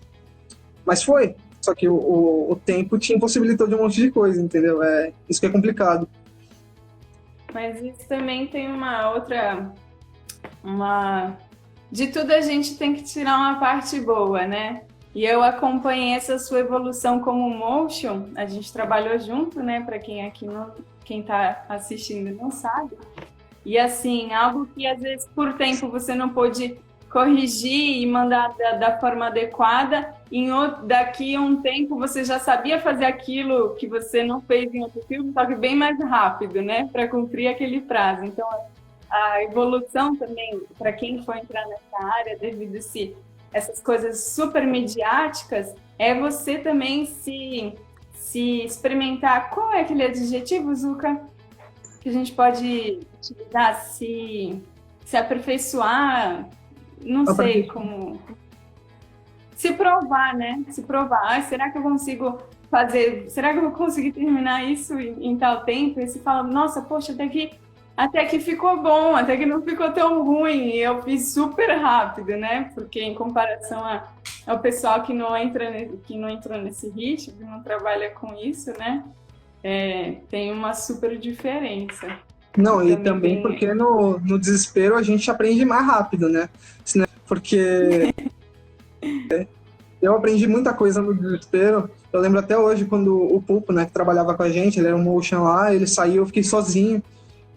Mas foi. Só que o tempo te impossibilitou de um monte de coisa, entendeu? Isso que é complicado. Mas isso também tem de tudo a gente tem que tirar uma parte boa, né? E eu acompanhei essa sua evolução como motion, a gente trabalhou junto, né? Para quem aqui quem tá assistindo não sabe. E assim, algo que às vezes por tempo você não pôde corrigir e mandar da forma adequada, daqui a um tempo você já sabia fazer aquilo que você não fez em outro filme, só que bem mais rápido, né? Para cumprir aquele prazo. Então, a evolução também, para quem for entrar nessa área, devido a essas coisas super midiáticas, é você também se experimentar. Qual é aquele adjetivo, Zuka, que a gente pode utilizar? Se aperfeiçoar, não sei como... Se provar, né? Se provar. Será que eu consigo fazer... Será que eu vou conseguir terminar isso em tal tempo? E você fala, nossa, poxa, até que ficou bom, até que não ficou tão ruim. E eu fiz super rápido, né? Porque em comparação ao pessoal que não entrou nesse ritmo, que não trabalha com isso, né? Tem uma super diferença. Não, e também porque no desespero a gente aprende mais rápido, né? Porque eu aprendi muita coisa no desespero. Eu lembro até hoje quando o Pulpo, né, que trabalhava com a gente, ele era um motion lá, ele saiu, eu fiquei sozinho.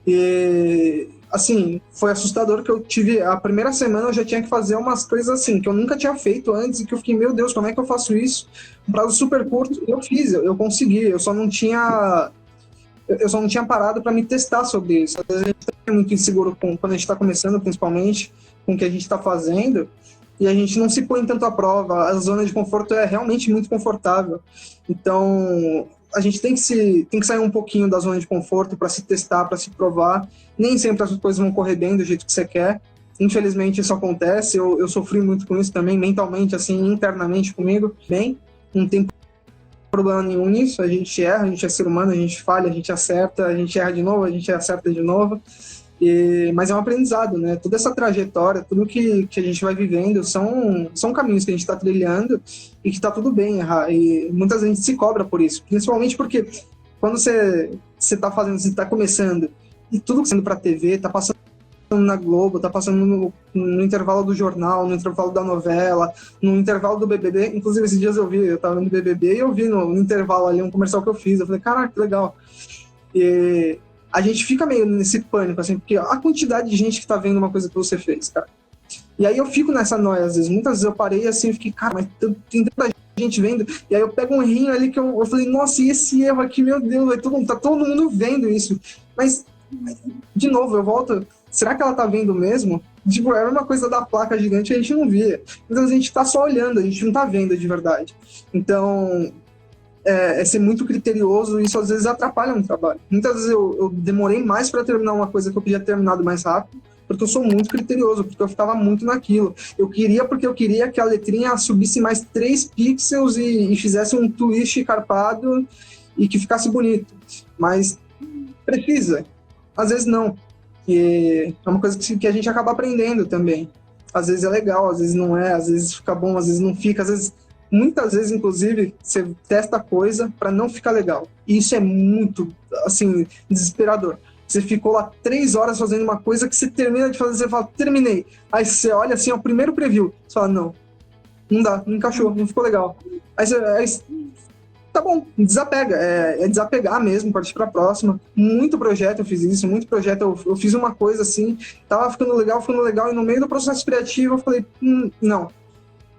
E, assim, foi assustador que eu tive... A primeira semana eu já tinha que fazer umas coisas assim, que eu nunca tinha feito antes, e que eu fiquei, meu Deus, como é que eu faço isso? Um prazo super curto. Eu fiz, eu consegui, eu só não tinha parado para me testar sobre isso. Às vezes a gente é muito inseguro quando a gente está começando, principalmente, com o que a gente está fazendo, e a gente não se põe tanto à prova. A zona de conforto é realmente muito confortável. Então, a gente tem que sair um pouquinho da zona de conforto para se testar, para se provar. Nem sempre as coisas vão correr bem do jeito que você quer. Infelizmente, isso acontece. Eu sofri muito com isso também, mentalmente, assim, internamente comigo. Bem, não tem problema nenhum nisso. A gente erra, a gente é ser humano, a gente falha, a gente acerta, a gente erra de novo, a gente acerta de novo. Mas é um aprendizado, né? Toda essa trajetória, tudo que a gente vai vivendo são caminhos que a gente está trilhando e que está tudo bem errar. E muitas vezes a gente se cobra por isso, principalmente porque quando você está fazendo, você está começando e tudo sendo para TV, está passando na Globo, tá passando no intervalo do jornal, no intervalo da novela, no intervalo do BBB. Inclusive, esses dias eu tava no BBB e eu vi no intervalo ali um comercial que eu fiz. Eu falei, caraca, que legal. E a gente fica meio nesse pânico, assim, porque a quantidade de gente que tá vendo uma coisa que você fez, cara. E aí eu fico nessa noia, às vezes. Muitas vezes eu parei assim e fiquei, cara, mas tem tanta gente vendo. E aí eu pego um errinho ali que eu falei, nossa, e esse erro aqui, meu Deus, tá todo mundo vendo isso. Mas, de novo, eu volto... Será que ela tá vendo mesmo? Tipo, era uma coisa da placa gigante e a gente não via. Então a gente tá só olhando, a gente não tá vendo de verdade. Então, é ser muito criterioso e isso às vezes atrapalha um trabalho. Muitas vezes eu demorei mais para terminar uma coisa que eu podia ter terminado mais rápido, porque eu sou muito criterioso, porque eu ficava muito naquilo. Porque eu queria que a letrinha subisse mais 3 pixels e fizesse um twist carpado e que ficasse bonito. Mas precisa. Às vezes não. E é uma coisa que a gente acaba aprendendo também. Às vezes é legal, às vezes não é, às vezes fica bom, às vezes não fica, muitas vezes, inclusive, você testa coisa para não ficar legal. E isso é muito, assim, desesperador. Você ficou lá 3 horas fazendo uma coisa que você termina de fazer, você fala, terminei. Aí você olha assim, é o primeiro preview, você fala, não dá, não encaixou, não ficou legal. Aí tá bom, desapega, é desapegar mesmo, partir pra próxima. Muito projeto eu fiz isso, muito projeto eu fiz uma coisa assim, tava ficando legal, e no meio do processo criativo eu falei, não.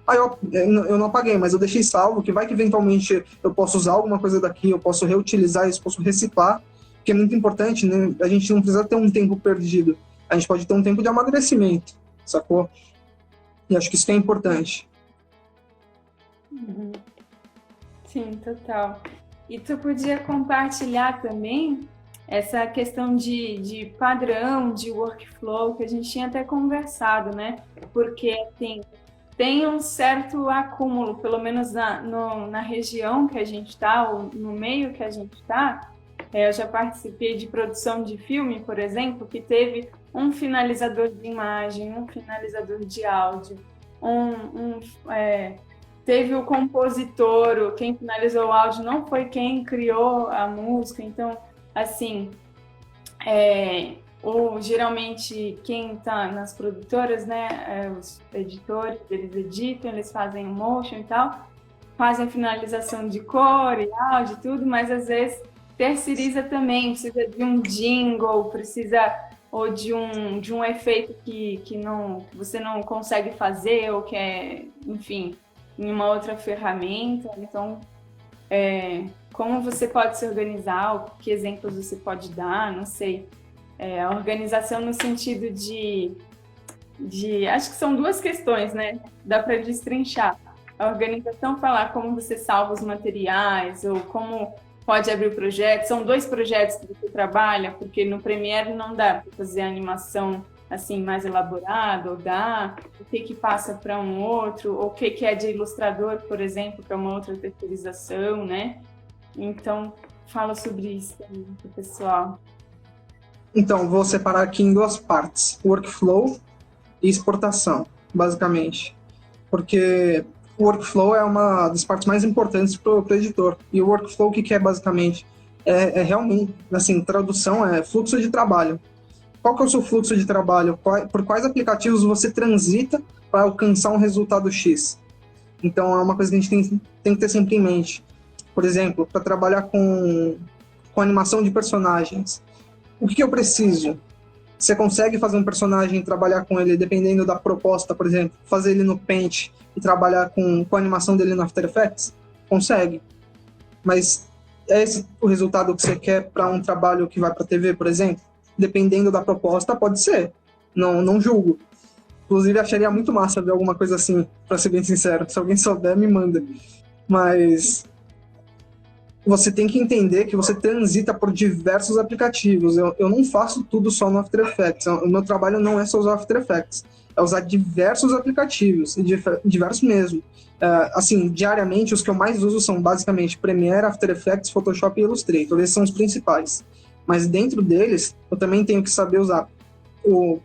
Aí eu não apaguei, mas eu deixei salvo, que vai que eventualmente eu posso usar alguma coisa daqui, eu posso reutilizar isso, posso reciclar, que é muito importante, né? A gente não precisa ter um tempo perdido, a gente pode ter um tempo de amadurecimento, sacou? E acho que isso que é importante. Sim, total. E tu podia compartilhar também essa questão de padrão, de workflow, que a gente tinha até conversado, né? Porque, assim, tem um certo acúmulo, pelo menos na região que a gente está, ou no meio que a gente está. Eu já participei de produção de filme, por exemplo, que teve um finalizador de imagem, um finalizador de áudio, teve o compositor, quem finalizou o áudio não foi quem criou a música. Então, assim, geralmente quem está nas produtoras, né, os editores, eles editam, eles fazem o motion e tal, fazem a finalização de cor e áudio e tudo, mas às vezes terceiriza também, precisa de um jingle, precisa ou de um efeito que você não consegue fazer, ou que é, enfim, em uma outra ferramenta. Então, como você pode se organizar, que exemplos você pode dar, não sei. A organização no sentido de acho que são duas questões, né? Dá para destrinchar. A organização falar como você salva os materiais, ou como pode abrir o projeto. São 2 projetos que você trabalha, porque no Premiere não dá para fazer a animação assim mais elaborada, ou dá, o que passa para um outro, ou o que é de ilustrador, por exemplo, para uma outra terceirização, né? Então, fala sobre isso também para o pessoal. Então, vou separar aqui em 2 partes, workflow e exportação, basicamente. Porque o workflow é uma das partes mais importantes para o editor. E o workflow, o que é basicamente? É realmente, assim, tradução é fluxo de trabalho. Qual que é o seu fluxo de trabalho? Por quais aplicativos você transita para alcançar um resultado X? Então, é uma coisa que a gente tem que ter sempre em mente. Por exemplo, para trabalhar com animação de personagens, o que eu preciso? Você consegue fazer um personagem e trabalhar com ele dependendo da proposta, por exemplo, fazer ele no Paint e trabalhar com a animação dele no After Effects? Consegue. Mas é esse o resultado que você quer para um trabalho que vai para a TV, por exemplo? Dependendo da proposta, pode ser. Não julgo. Inclusive, acharia muito massa ver alguma coisa assim, para ser bem sincero. Se alguém souber, me manda. Mas você tem que entender que você transita por diversos aplicativos. Eu não faço tudo só no After Effects. O meu trabalho não é só usar After Effects. É usar diversos aplicativos, diversos mesmo. Assim, diariamente, os que eu mais uso são basicamente Premiere, After Effects, Photoshop e Illustrator. Esses são os principais. Mas dentro deles, eu também tenho que saber usar,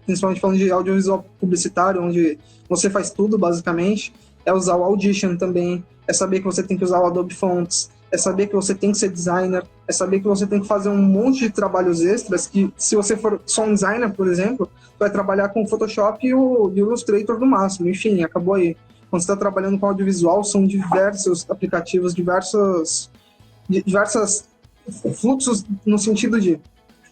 principalmente falando de audiovisual publicitário, onde você faz tudo, basicamente, é usar o Audition também, é saber que você tem que usar o Adobe Fonts, é saber que você tem que ser designer, é saber que você tem que fazer um monte de trabalhos extras, que se você for só um designer, por exemplo, vai trabalhar com o Photoshop e o Illustrator no máximo, enfim, acabou aí. Quando você está trabalhando com audiovisual, são diversos aplicativos, diversos fluxos no sentido de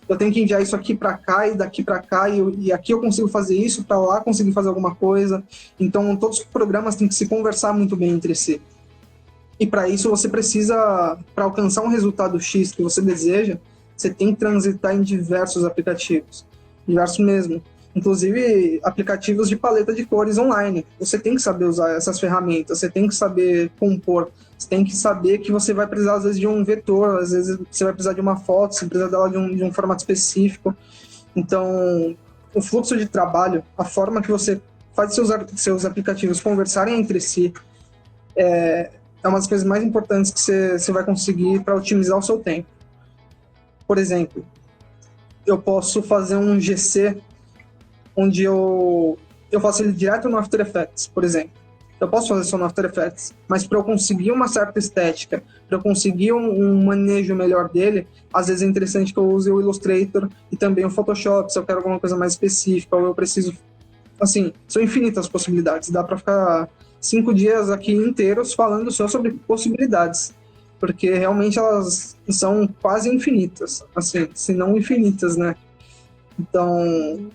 eu tenho que enviar isso aqui para cá e daqui para cá, e aqui eu consigo fazer isso, para lá conseguir fazer alguma coisa. Então, todos os programas têm que se conversar muito bem entre si. E para isso você precisa, para alcançar um resultado X que você deseja, você tem que transitar em diversos aplicativos. Diversos mesmo. Inclusive aplicativos de paleta de cores online. Você tem que saber usar essas ferramentas, você tem que saber compor, você tem que saber que você vai precisar às vezes de um vetor, às vezes você vai precisar de uma foto, você precisa dela de um formato específico. Então, o fluxo de trabalho, a forma que você faz seus aplicativos conversarem entre si, é uma das coisas mais importantes que você vai conseguir para otimizar o seu tempo. Por exemplo, eu posso fazer um GC onde eu faço ele direto no After Effects, por exemplo. Eu posso fazer só no After Effects, mas para eu conseguir uma certa estética, para eu conseguir um manejo melhor dele, às vezes é interessante que eu use o Illustrator e também o Photoshop, se eu quero alguma coisa mais específica, ou eu preciso... Assim, são infinitas possibilidades. Dá para ficar 5 dias aqui inteiros falando só sobre possibilidades, porque realmente elas são quase infinitas, assim, se não infinitas, né? Então,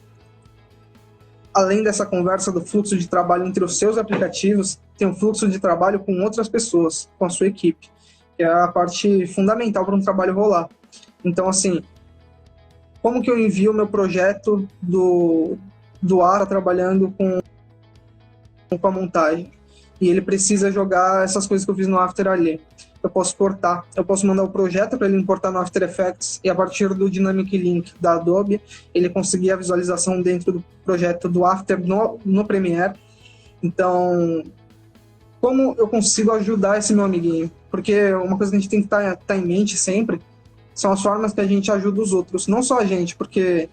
além dessa conversa do fluxo de trabalho entre os seus aplicativos, tem o fluxo de trabalho com outras pessoas, com a sua equipe, que é a parte fundamental para um trabalho rolar. Então, assim, como que eu envio o meu projeto do ar trabalhando com a montagem? E ele precisa jogar essas coisas que eu fiz no After ali. eu posso exportar, eu posso mandar o projeto para ele importar no After Effects e a partir do Dynamic Link da Adobe, ele conseguir a visualização dentro do projeto do After no Premiere. Então, como eu consigo ajudar esse meu amiguinho? Porque uma coisa que a gente tem que tá em mente sempre são as formas que a gente ajuda os outros, não só a gente, porque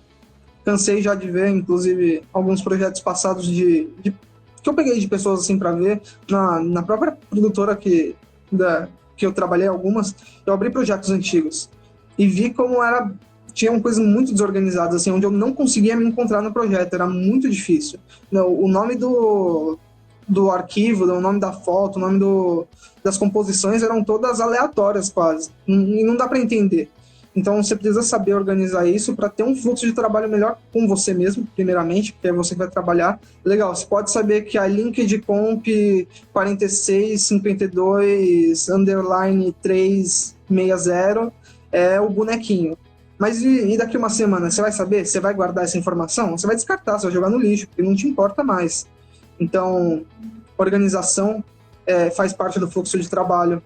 cansei já de ver, inclusive, alguns projetos passados que eu peguei de pessoas assim para ver, na própria produtora que eu trabalhei algumas, eu abri projetos antigos e vi como tinham coisas muito desorganizadas, assim, onde eu não conseguia me encontrar no projeto, era muito difícil. O nome do arquivo, o nome da foto, o nome das composições eram todas aleatórias quase, e não dá para entender. Então você precisa saber organizar isso para ter um fluxo de trabalho melhor com você mesmo, primeiramente, porque é você que vai trabalhar. Legal, você pode saber que a link de comp 4652 underline 360 é o bonequinho. Mas e daqui uma semana, você vai saber? Você vai guardar essa informação? Você vai descartar, você vai jogar no lixo, porque não te importa mais. Então, organização faz parte do fluxo de trabalho.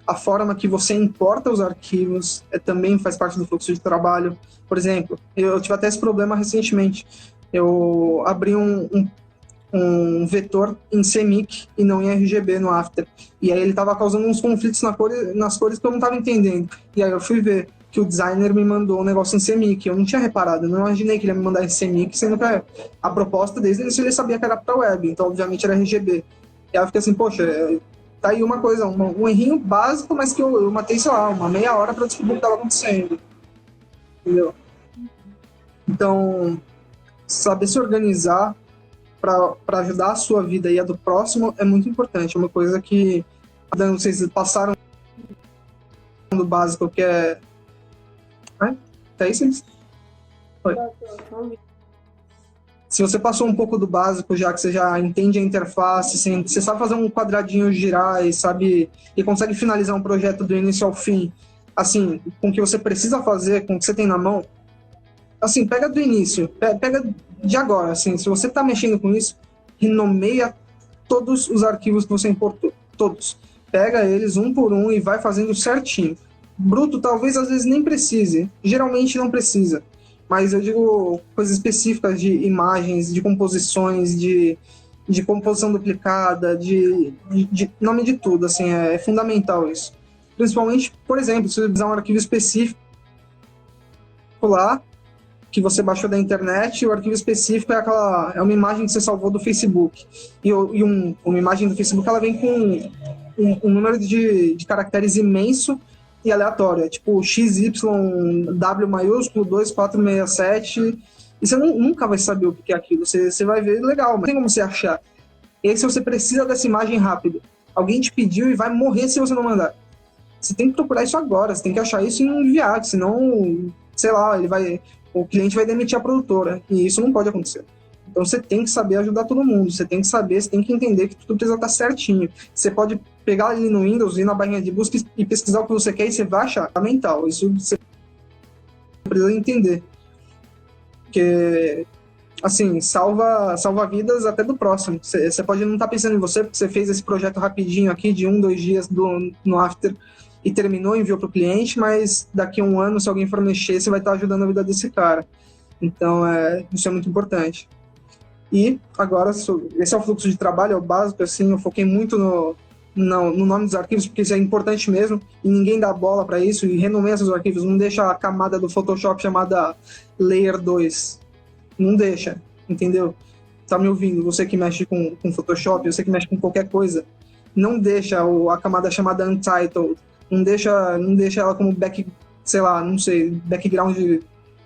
A forma que você importa os arquivos também faz parte do fluxo de trabalho. Por exemplo, eu tive até esse problema recentemente. Eu abri um vetor em CMYK e não em RGB no After. E aí ele estava causando uns conflitos nas cores que eu não estava entendendo. E aí eu fui ver que o designer me mandou um negócio em CMYK. Eu não tinha reparado, eu não imaginei que ele ia me mandar em CMYK, sendo que a proposta desde o início ele sabia que era para web, então obviamente era RGB. E aí eu fiquei assim, poxa, tá aí uma coisa, um errinho básico, mas que eu matei, sei lá, uma meia hora para descobrir o que estava acontecendo. Entendeu? Então, saber se organizar para ajudar a sua vida e a do próximo é muito importante. É uma coisa que, não sei se passaram do básico, que é... Tá isso? Oi. Se você passou um pouco do básico, já que você já entende a interface, você sabe fazer um quadradinho girar e consegue finalizar um projeto do início ao fim, assim, com o que você precisa fazer, com o que você tem na mão, assim, pega do início, pega de agora, assim, se você está mexendo com isso, renomeia todos os arquivos que você importou, todos. Pega eles um por um e vai fazendo certinho. Bruto, talvez às vezes nem precise, geralmente não precisa. Mas eu digo coisas específicas de imagens, de composições, de composição duplicada, de nome de tudo, assim, é fundamental isso. Principalmente, por exemplo, se você usar um arquivo específico lá, que você baixou da internet, o arquivo específico é uma imagem que você salvou do Facebook. E uma imagem do Facebook, ela vem com um número de caracteres imenso e aleatório, é tipo XYW maiúsculo 2467, e você nunca vai saber o que é aquilo, você vai ver legal, mas não tem como você achar. E aí, se você precisa dessa imagem rápido, alguém te pediu e vai morrer se você não mandar. Você tem que procurar isso agora, você tem que achar isso e enviar, senão, sei lá, o cliente vai demitir a produtora, e isso não pode acontecer. Então você tem que saber ajudar todo mundo, você tem que entender que tudo precisa estar certinho. Você pode pegar ali no Windows, ir na barrinha de busca e pesquisar o que você quer e você vai achar. É fundamental, isso você precisa entender. Porque, assim, salva vidas até do próximo. Você pode não estar pensando em você, porque você fez esse projeto rapidinho aqui, de 1, 2 dias no After, e terminou, enviou para o cliente, mas daqui a um ano, se alguém for mexer, você vai estar ajudando a vida desse cara. Então, isso é muito importante. E agora, esse é o fluxo de trabalho, é o básico, assim, eu foquei muito no nome dos arquivos, porque isso é importante mesmo, e ninguém dá bola para isso, e renomeia esses arquivos, não deixa a camada do Photoshop chamada Layer 2, não deixa, entendeu? Tá me ouvindo? Você que mexe com Photoshop, você que mexe com qualquer coisa, não deixa a camada chamada Untitled, não deixa ela como background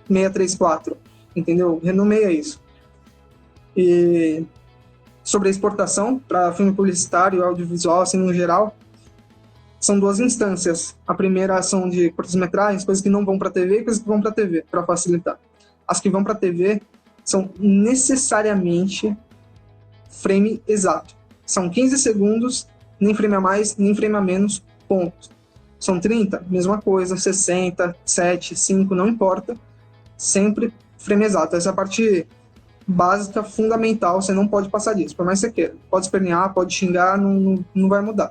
634, entendeu? Renomeia isso. E sobre a exportação para filme publicitário e audiovisual, assim, no geral, são 2 instâncias. A primeira são de curtas-metragens, coisas que não vão para TV e coisas que vão para TV, para facilitar. As que vão para TV são necessariamente frame exato. São 15 segundos, nem frame a mais, nem frame a menos, ponto. São 30, mesma coisa, 60, 7, 5, não importa. Sempre frame exato. Essa é a parte básica, fundamental, você não pode passar disso, por mais que você queira. Pode espernear, pode xingar, não vai mudar.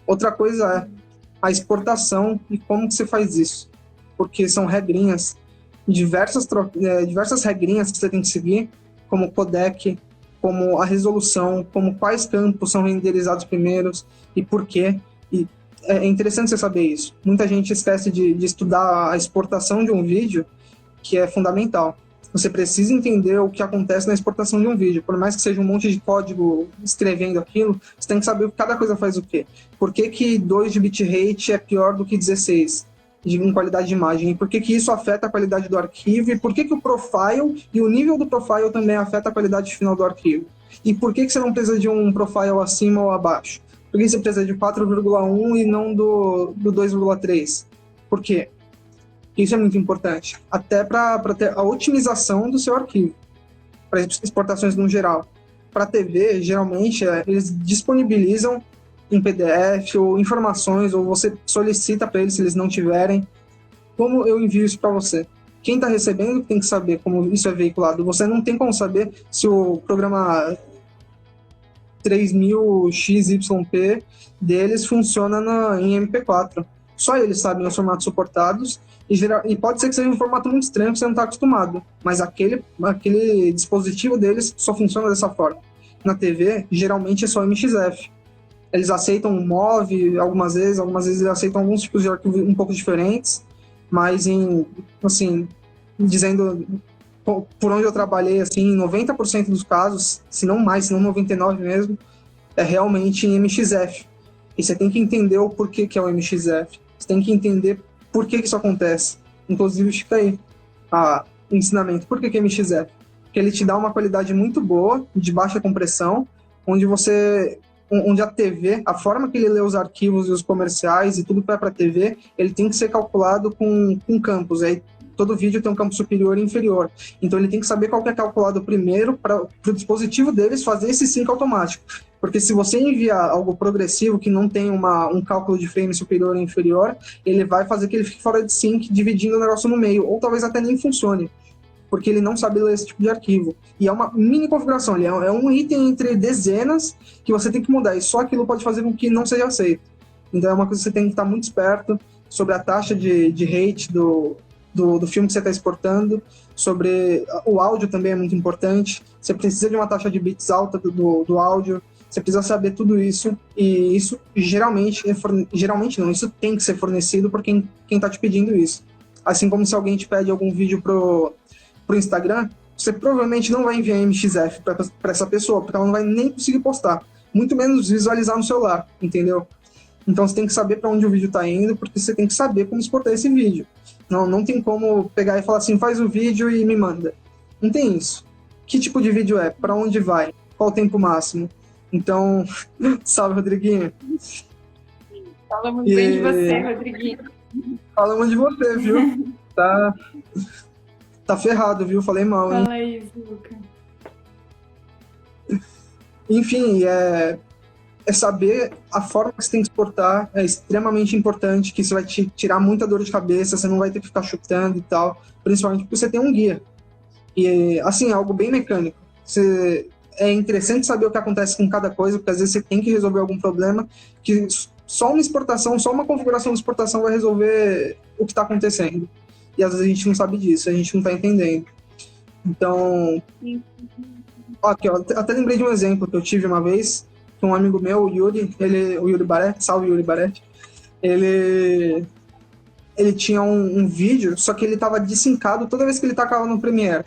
Outra coisa a exportação e como que você faz isso. Porque são regrinhas, diversas regrinhas que você tem que seguir, como o codec, como a resolução, como quais campos são renderizados primeiros e por quê. E é interessante você saber isso. Muita gente esquece de estudar a exportação de um vídeo, que é fundamental. Você precisa entender o que acontece na exportação de um vídeo. Por mais que seja um monte de código escrevendo aquilo, você tem que saber que cada coisa faz o quê. Por que 2 de bitrate é pior do que 16 em qualidade de imagem? E por que isso afeta a qualidade do arquivo? E por que o profile e o nível do profile também afeta a qualidade final do arquivo? E por que você não precisa de um profile acima ou abaixo? Por que você precisa de 4,1 e não do 2,3? Por quê? Isso é muito importante, até para ter a otimização do seu arquivo, para exportações no geral. Para a TV, geralmente, eles disponibilizam em PDF ou informações, ou você solicita para eles se eles não tiverem. Como eu envio isso para você? Quem está recebendo tem que saber como isso é veiculado. Você não tem como saber se o programa 3000XYP deles funciona em MP4. Só eles sabem os formatos suportados, e pode ser que seja um formato muito estranho que você não está acostumado, mas aquele dispositivo deles só funciona dessa forma. Na TV, geralmente é só MXF. Eles aceitam o MOV algumas vezes eles aceitam alguns tipos de arquivo um pouco diferentes, mas dizendo por onde eu trabalhei, em 90% dos casos, se não mais, se não 99% mesmo, é realmente em MXF. E você tem que entender o porquê que é o MXF. Você tem que entender por que isso acontece. Inclusive, fica aí o ensinamento. Por que é MXF? Porque ele te dá uma qualidade muito boa, de baixa compressão, onde a TV, a forma que ele lê os arquivos e os comerciais e tudo que vai para a TV, ele tem que ser calculado com campos. Aí todo vídeo tem um campo superior e inferior. Então ele tem que saber qual que é calculado primeiro para o dispositivo deles fazer esse sync automático. Porque se você enviar algo progressivo que não tem um cálculo de frame superior e inferior, ele vai fazer que ele fique fora de sync, dividindo o negócio no meio, ou talvez até nem funcione, porque ele não sabe ler esse tipo de arquivo. E é uma mini configuração, é um item entre dezenas que você tem que mudar, e só aquilo pode fazer com que não seja aceito. Então é uma coisa que você tem que estar muito esperto sobre a taxa de rate do filme que você está exportando, sobre o áudio também é muito importante. Você precisa de uma taxa de bits alta do áudio. Você precisa saber tudo isso, e isso geralmente não, isso tem que ser fornecido por quem está te pedindo isso. Assim como se alguém te pede algum vídeo pro Instagram, você provavelmente não vai enviar MXF para essa pessoa, porque ela não vai nem conseguir postar, muito menos visualizar no celular, entendeu? Então você tem que saber para onde o vídeo está indo, porque você tem que saber como exportar esse vídeo. Não tem como pegar e falar assim, faz o vídeo e me manda. Não tem isso. Que tipo de vídeo é? Para onde vai? Qual o tempo máximo? Então, salve, Rodriguinho. Fala muito bem de você, Rodriguinho. Fala muito de você, viu? Tá ferrado, viu? Falei mal, hein? Fala isso, Luca. Enfim, é saber a forma que você tem que exportar, é extremamente importante, que isso vai te tirar muita dor de cabeça, você não vai ter que ficar chutando e tal, principalmente porque você tem um guia. E, assim, é algo bem mecânico. É interessante saber o que acontece com cada coisa, porque às vezes você tem que resolver algum problema que só uma exportação, só uma configuração de exportação vai resolver o que está acontecendo. E às vezes a gente não sabe disso, a gente não está entendendo. Então, aqui, ó, até lembrei de um exemplo que eu tive uma vez, com um amigo meu, o Yuri Barretti, salve Yuri Barretti, ele tinha um vídeo, só que ele estava desincado toda vez que ele tacava no Premiere.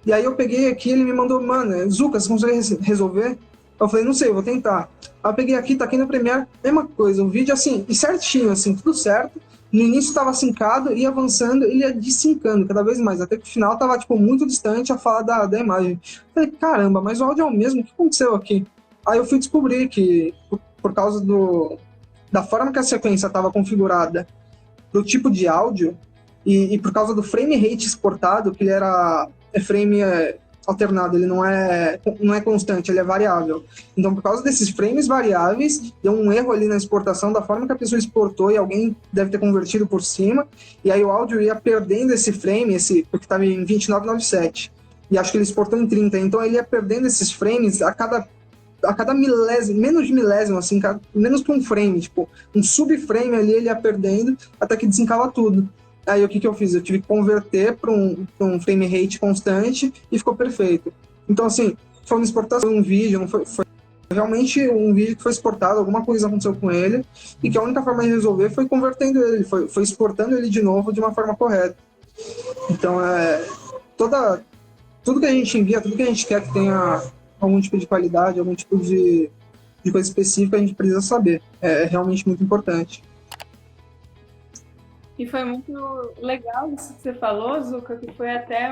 E aí eu peguei aqui, ele me mandou, mano, Zuka, você consegue resolver? Eu falei, não sei, eu vou tentar. Aí eu peguei aqui, taquei no Premiere, mesma coisa, o vídeo assim, e certinho, assim, tudo certo. No início estava sincado, ia avançando, ele ia desincando cada vez mais, até que o final estava tipo, muito distante a fala da imagem. Eu falei, caramba, mas o áudio é o mesmo, o que aconteceu aqui? Aí eu fui descobrir que, por causa da forma que a sequência estava configurada, do tipo de áudio, e por causa do frame rate exportado, que ele era frame alternado, ele não é constante, ele é variável. Então, por causa desses frames variáveis, deu um erro ali na exportação da forma que a pessoa exportou e alguém deve ter convertido por cima, e aí o áudio ia perdendo esse frame, porque estava em 29,97, e acho que ele exportou em 30, então ele ia perdendo esses frames a cada a cada milésimo, menos de milésimo, assim, menos que um frame, tipo, um subframe ali ele ia perdendo até que desencava tudo. Aí o que eu fiz? Eu tive que converter para um frame rate constante e ficou perfeito. Então, assim, foi uma exportação de um vídeo, não foi realmente um vídeo que foi exportado, alguma coisa aconteceu com ele, e que a única forma de resolver foi convertendo ele, foi exportando ele de novo de uma forma correta. Então, tudo que a gente envia, tudo que a gente quer que tenha algum tipo de qualidade, algum tipo de coisa específica, a gente precisa saber. É realmente muito importante. E foi muito legal isso que você falou, Zuca, que foi até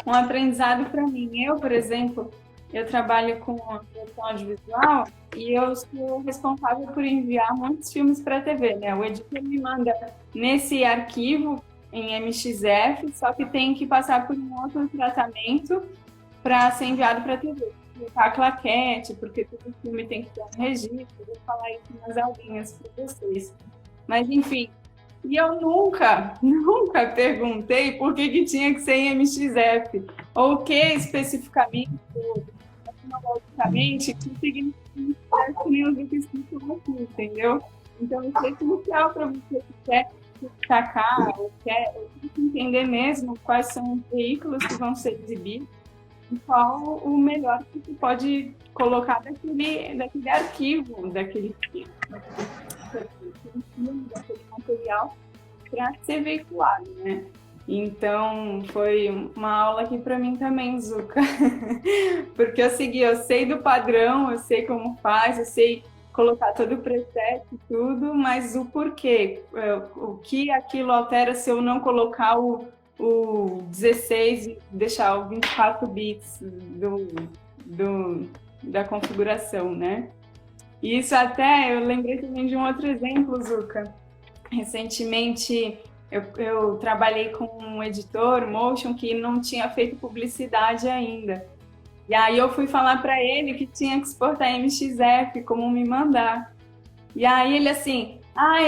um aprendizado para mim. Eu, por exemplo, eu trabalho com produção audiovisual e eu sou responsável por enviar muitos filmes para a TV, né? O editor me manda nesse arquivo em MXF, só que tem que passar por um outro tratamento para ser enviado para a TV. Colocar a claquete, porque todo filme tem que ter um registro, vou falar isso nas aulinhas para vocês. Mas, enfim, e eu nunca perguntei por que tinha que ser em MXF, ou o que especificamente, tecnologicamente, que significa que nem os que escrito aqui, entendeu? Então, isso é essencial para você que quer destacar, ou quer entender mesmo quais são os veículos que vão ser exibidos e qual o melhor que você pode colocar daquele arquivo, daquele filme, daquele material para ser veiculado, né? Então, foi uma aula aqui para mim também, Zuca, porque eu sei do padrão, eu sei como faz, eu sei colocar todo o preset e tudo, mas o porquê, o que aquilo altera se eu não colocar o 16 e deixar o 24 bits da configuração, né? E isso até, eu lembrei também de um outro exemplo, Zuca. Recentemente, eu trabalhei com um editor, Motion, que não tinha feito publicidade ainda. E aí eu fui falar para ele que tinha que exportar MXF, como me mandar. E aí ele assim,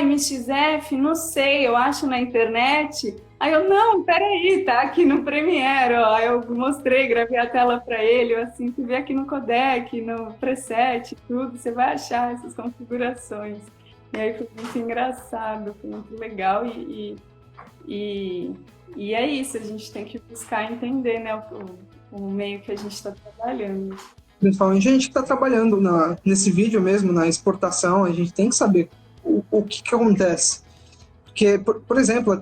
MXF, não sei, eu acho na internet. Aí eu, não, peraí, tá aqui no Premiere, ó. Aí eu mostrei, gravei a tela para ele, eu assim, tu vê aqui no codec, no preset, tudo, você vai achar essas configurações. E aí foi muito engraçado, foi muito legal e é isso, a gente tem que buscar entender, né, o meio que a gente está trabalhando. Principalmente a gente que está trabalhando nesse vídeo mesmo, na exportação, a gente tem que saber o que acontece. Porque, por exemplo,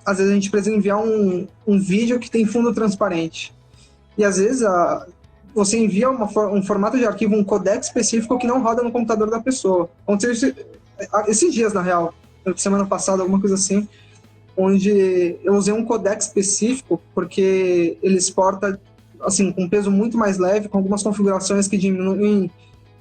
às vezes a gente precisa enviar um vídeo que tem fundo transparente. E às vezes você envia um formato de arquivo, um codec específico que não roda no computador da pessoa. Esses dias, na real, semana passada, alguma coisa assim, onde eu usei um codec específico porque ele exporta assim, com peso muito mais leve, com algumas configurações que diminuem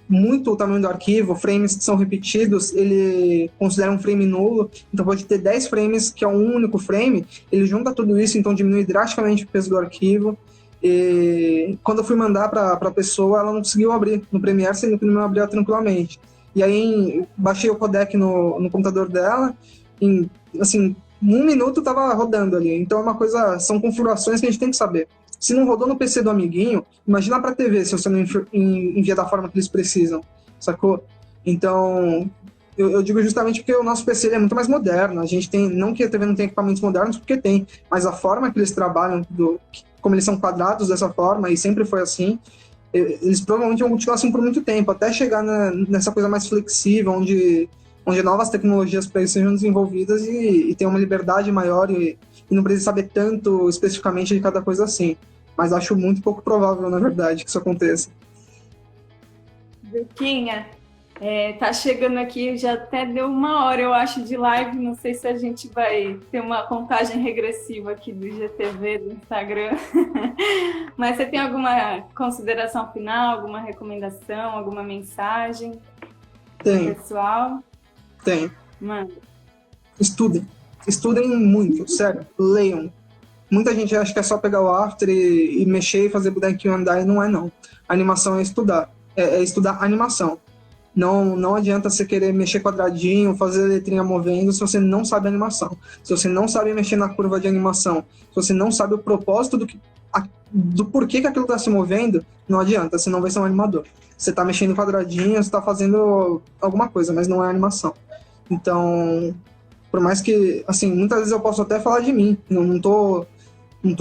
muito o tamanho do arquivo, frames que são repetidos, ele considera um frame nulo, então pode ter 10 frames, que é um único frame, ele junta tudo isso, então diminui drasticamente o peso do arquivo, e quando eu fui mandar para a pessoa, ela não conseguiu abrir no Premiere, sendo que não abria tranquilamente. E aí baixei o codec no computador dela, em, assim, 1 minuto estava rodando ali, então são configurações que a gente tem que saber. Se não rodou no PC do amiguinho, imagina para a TV se você não envia da forma que eles precisam, sacou? Então, eu digo justamente porque o nosso PC ele é muito mais moderno. A gente tem, não que a TV não tenha equipamentos modernos, porque tem, mas a forma que eles trabalham, como eles são quadrados dessa forma, e sempre foi assim, eles provavelmente vão continuar assim por muito tempo, até chegar nessa coisa mais flexível, onde novas tecnologias para isso sejam desenvolvidas e tem uma liberdade maior e não precisa saber tanto especificamente de cada coisa assim. Mas acho muito pouco provável, na verdade, que isso aconteça. Zuquinha, tá chegando aqui, já até deu 1 hora, eu acho, de live. Não sei se a gente vai ter uma contagem regressiva aqui do IGTV, do Instagram. Mas você tem alguma consideração final, alguma recomendação, alguma mensagem? Tem. Pessoal? Tem. Manda. Estudem muito, sério, leiam. Muita gente acha que é só pegar o After e mexer e fazer bonequinho andar, e não é não. A animação é estudar, é estudar animação. Não adianta você querer mexer quadradinho, fazer letrinha movendo se você não sabe animação. Se você não sabe mexer na curva de animação, se você não sabe o propósito do porquê que aquilo está se movendo, não adianta, você não vai ser um animador. Você está mexendo quadradinhos, você está fazendo alguma coisa, mas não é animação. Então, por mais que, assim, muitas vezes eu posso até falar de mim, não tô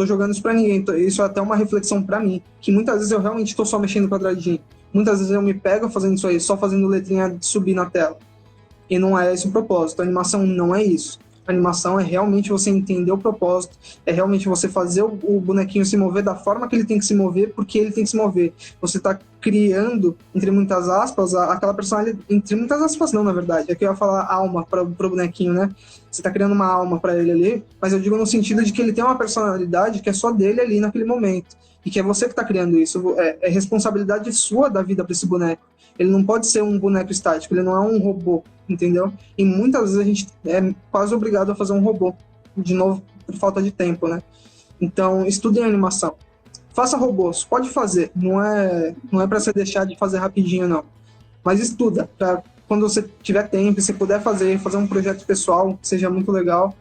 jogando isso pra ninguém, isso é até uma reflexão pra mim, que muitas vezes eu realmente tô só mexendo quadradinho. Muitas vezes eu me pego fazendo isso aí, só fazendo letrinha subir na tela. E não é esse o propósito. A animação não é isso. A animação é realmente você entender o propósito, é realmente você fazer o bonequinho se mover da forma que ele tem que se mover, porque ele tem que se mover. Você está criando, entre muitas aspas, aquela personalidade. Entre muitas aspas, não, na verdade. Aqui eu ia falar alma para o bonequinho, né? Você está criando uma alma para ele ali, mas eu digo no sentido de que ele tem uma personalidade que é só dele ali naquele momento. E que é você que está criando isso. É responsabilidade sua da vida para esse boneco. Ele não pode ser um boneco estático, ele não é um robô, entendeu? E muitas vezes a gente é quase obrigado a fazer um robô, de novo, por falta de tempo, né? Então, estudem animação. Faça robôs, pode fazer, não é para você deixar de fazer rapidinho, não. Mas estuda, para quando você tiver tempo, se puder fazer um projeto pessoal que seja muito legal,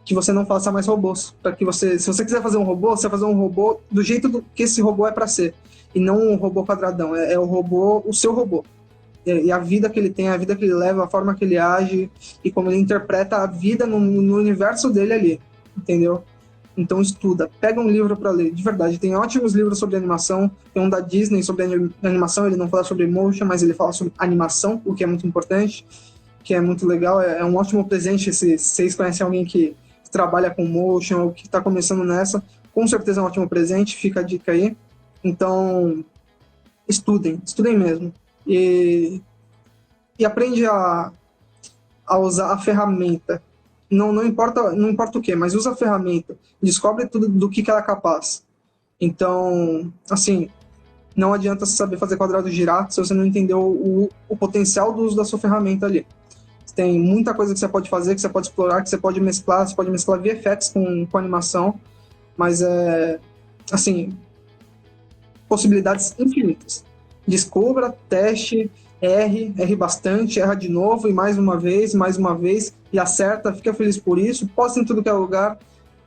que você não faça mais robôs. Para que você, se você quiser fazer um robô, você vai fazer um robô do jeito que esse robô é para ser. E não um robô quadradão, é o robô, o seu robô. E a vida que ele tem, a vida que ele leva, a forma que ele age e como ele interpreta a vida no universo dele ali, entendeu? Então estuda, pega um livro para ler, de verdade. Tem ótimos livros sobre animação, tem um da Disney sobre animação, ele não fala sobre motion, mas ele fala sobre animação, o que é muito importante, que é muito legal, é um ótimo presente se vocês conhecem alguém que trabalha com motion ou que está começando nessa, com certeza é um ótimo presente, fica a dica aí. Então, estudem mesmo. E aprende a usar a ferramenta. Não importa o que, mas usa a ferramenta. Descobre tudo do que ela é capaz. Então, assim, não adianta você saber fazer quadrado girar se você não entendeu o potencial do uso da sua ferramenta ali. Tem muita coisa que você pode fazer, que você pode explorar, que você pode mesclar VFX com animação, mas assim, possibilidades infinitas. Descubra, teste, erre bastante, erra de novo e mais uma vez, e acerta, fica feliz por isso, posta em tudo que é lugar,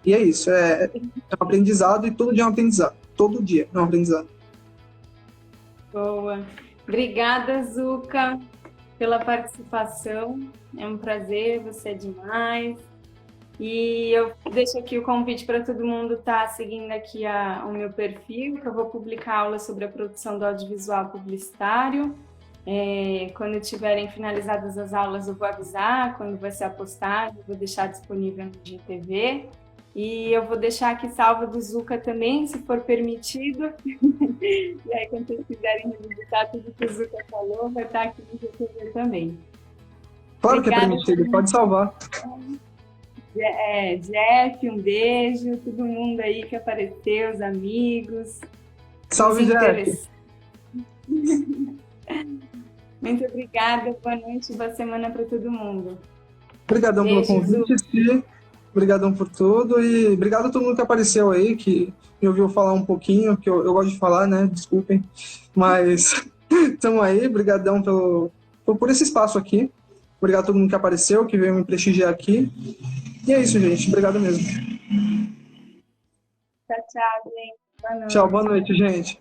e é isso, é um aprendizado e todo dia é um aprendizado, todo dia é um aprendizado. Boa. Obrigada, Zuka, pela participação, é um prazer, você é demais. E eu deixo aqui o convite para todo mundo estar seguindo aqui o meu perfil, que eu vou publicar aulas sobre a produção do audiovisual publicitário. Quando tiverem finalizadas as aulas, eu vou avisar quando vai ser a postagem, eu vou deixar disponível no GTV. E eu vou deixar aqui salva do Zuka também, se for permitido. E aí, quando vocês quiserem revisitar tudo que o Zuka falou, vai estar aqui no GTV também. Claro que é permitido, pode salvar. Jeff, um beijo, todo mundo aí que apareceu, os amigos. Salve, Jeff! Muito obrigada, boa noite, boa semana para todo mundo. Obrigadão pelo convite, Ci. Obrigadão por tudo e obrigado a todo mundo que apareceu aí, que me ouviu falar um pouquinho, que eu gosto de falar, né? Desculpem, mas estamos aí, brigadão por esse espaço aqui. Obrigado a todo mundo que apareceu, que veio me prestigiar aqui. E é isso, gente. Obrigado mesmo. Tchau, gente. Boa noite. Tchau, boa noite, gente.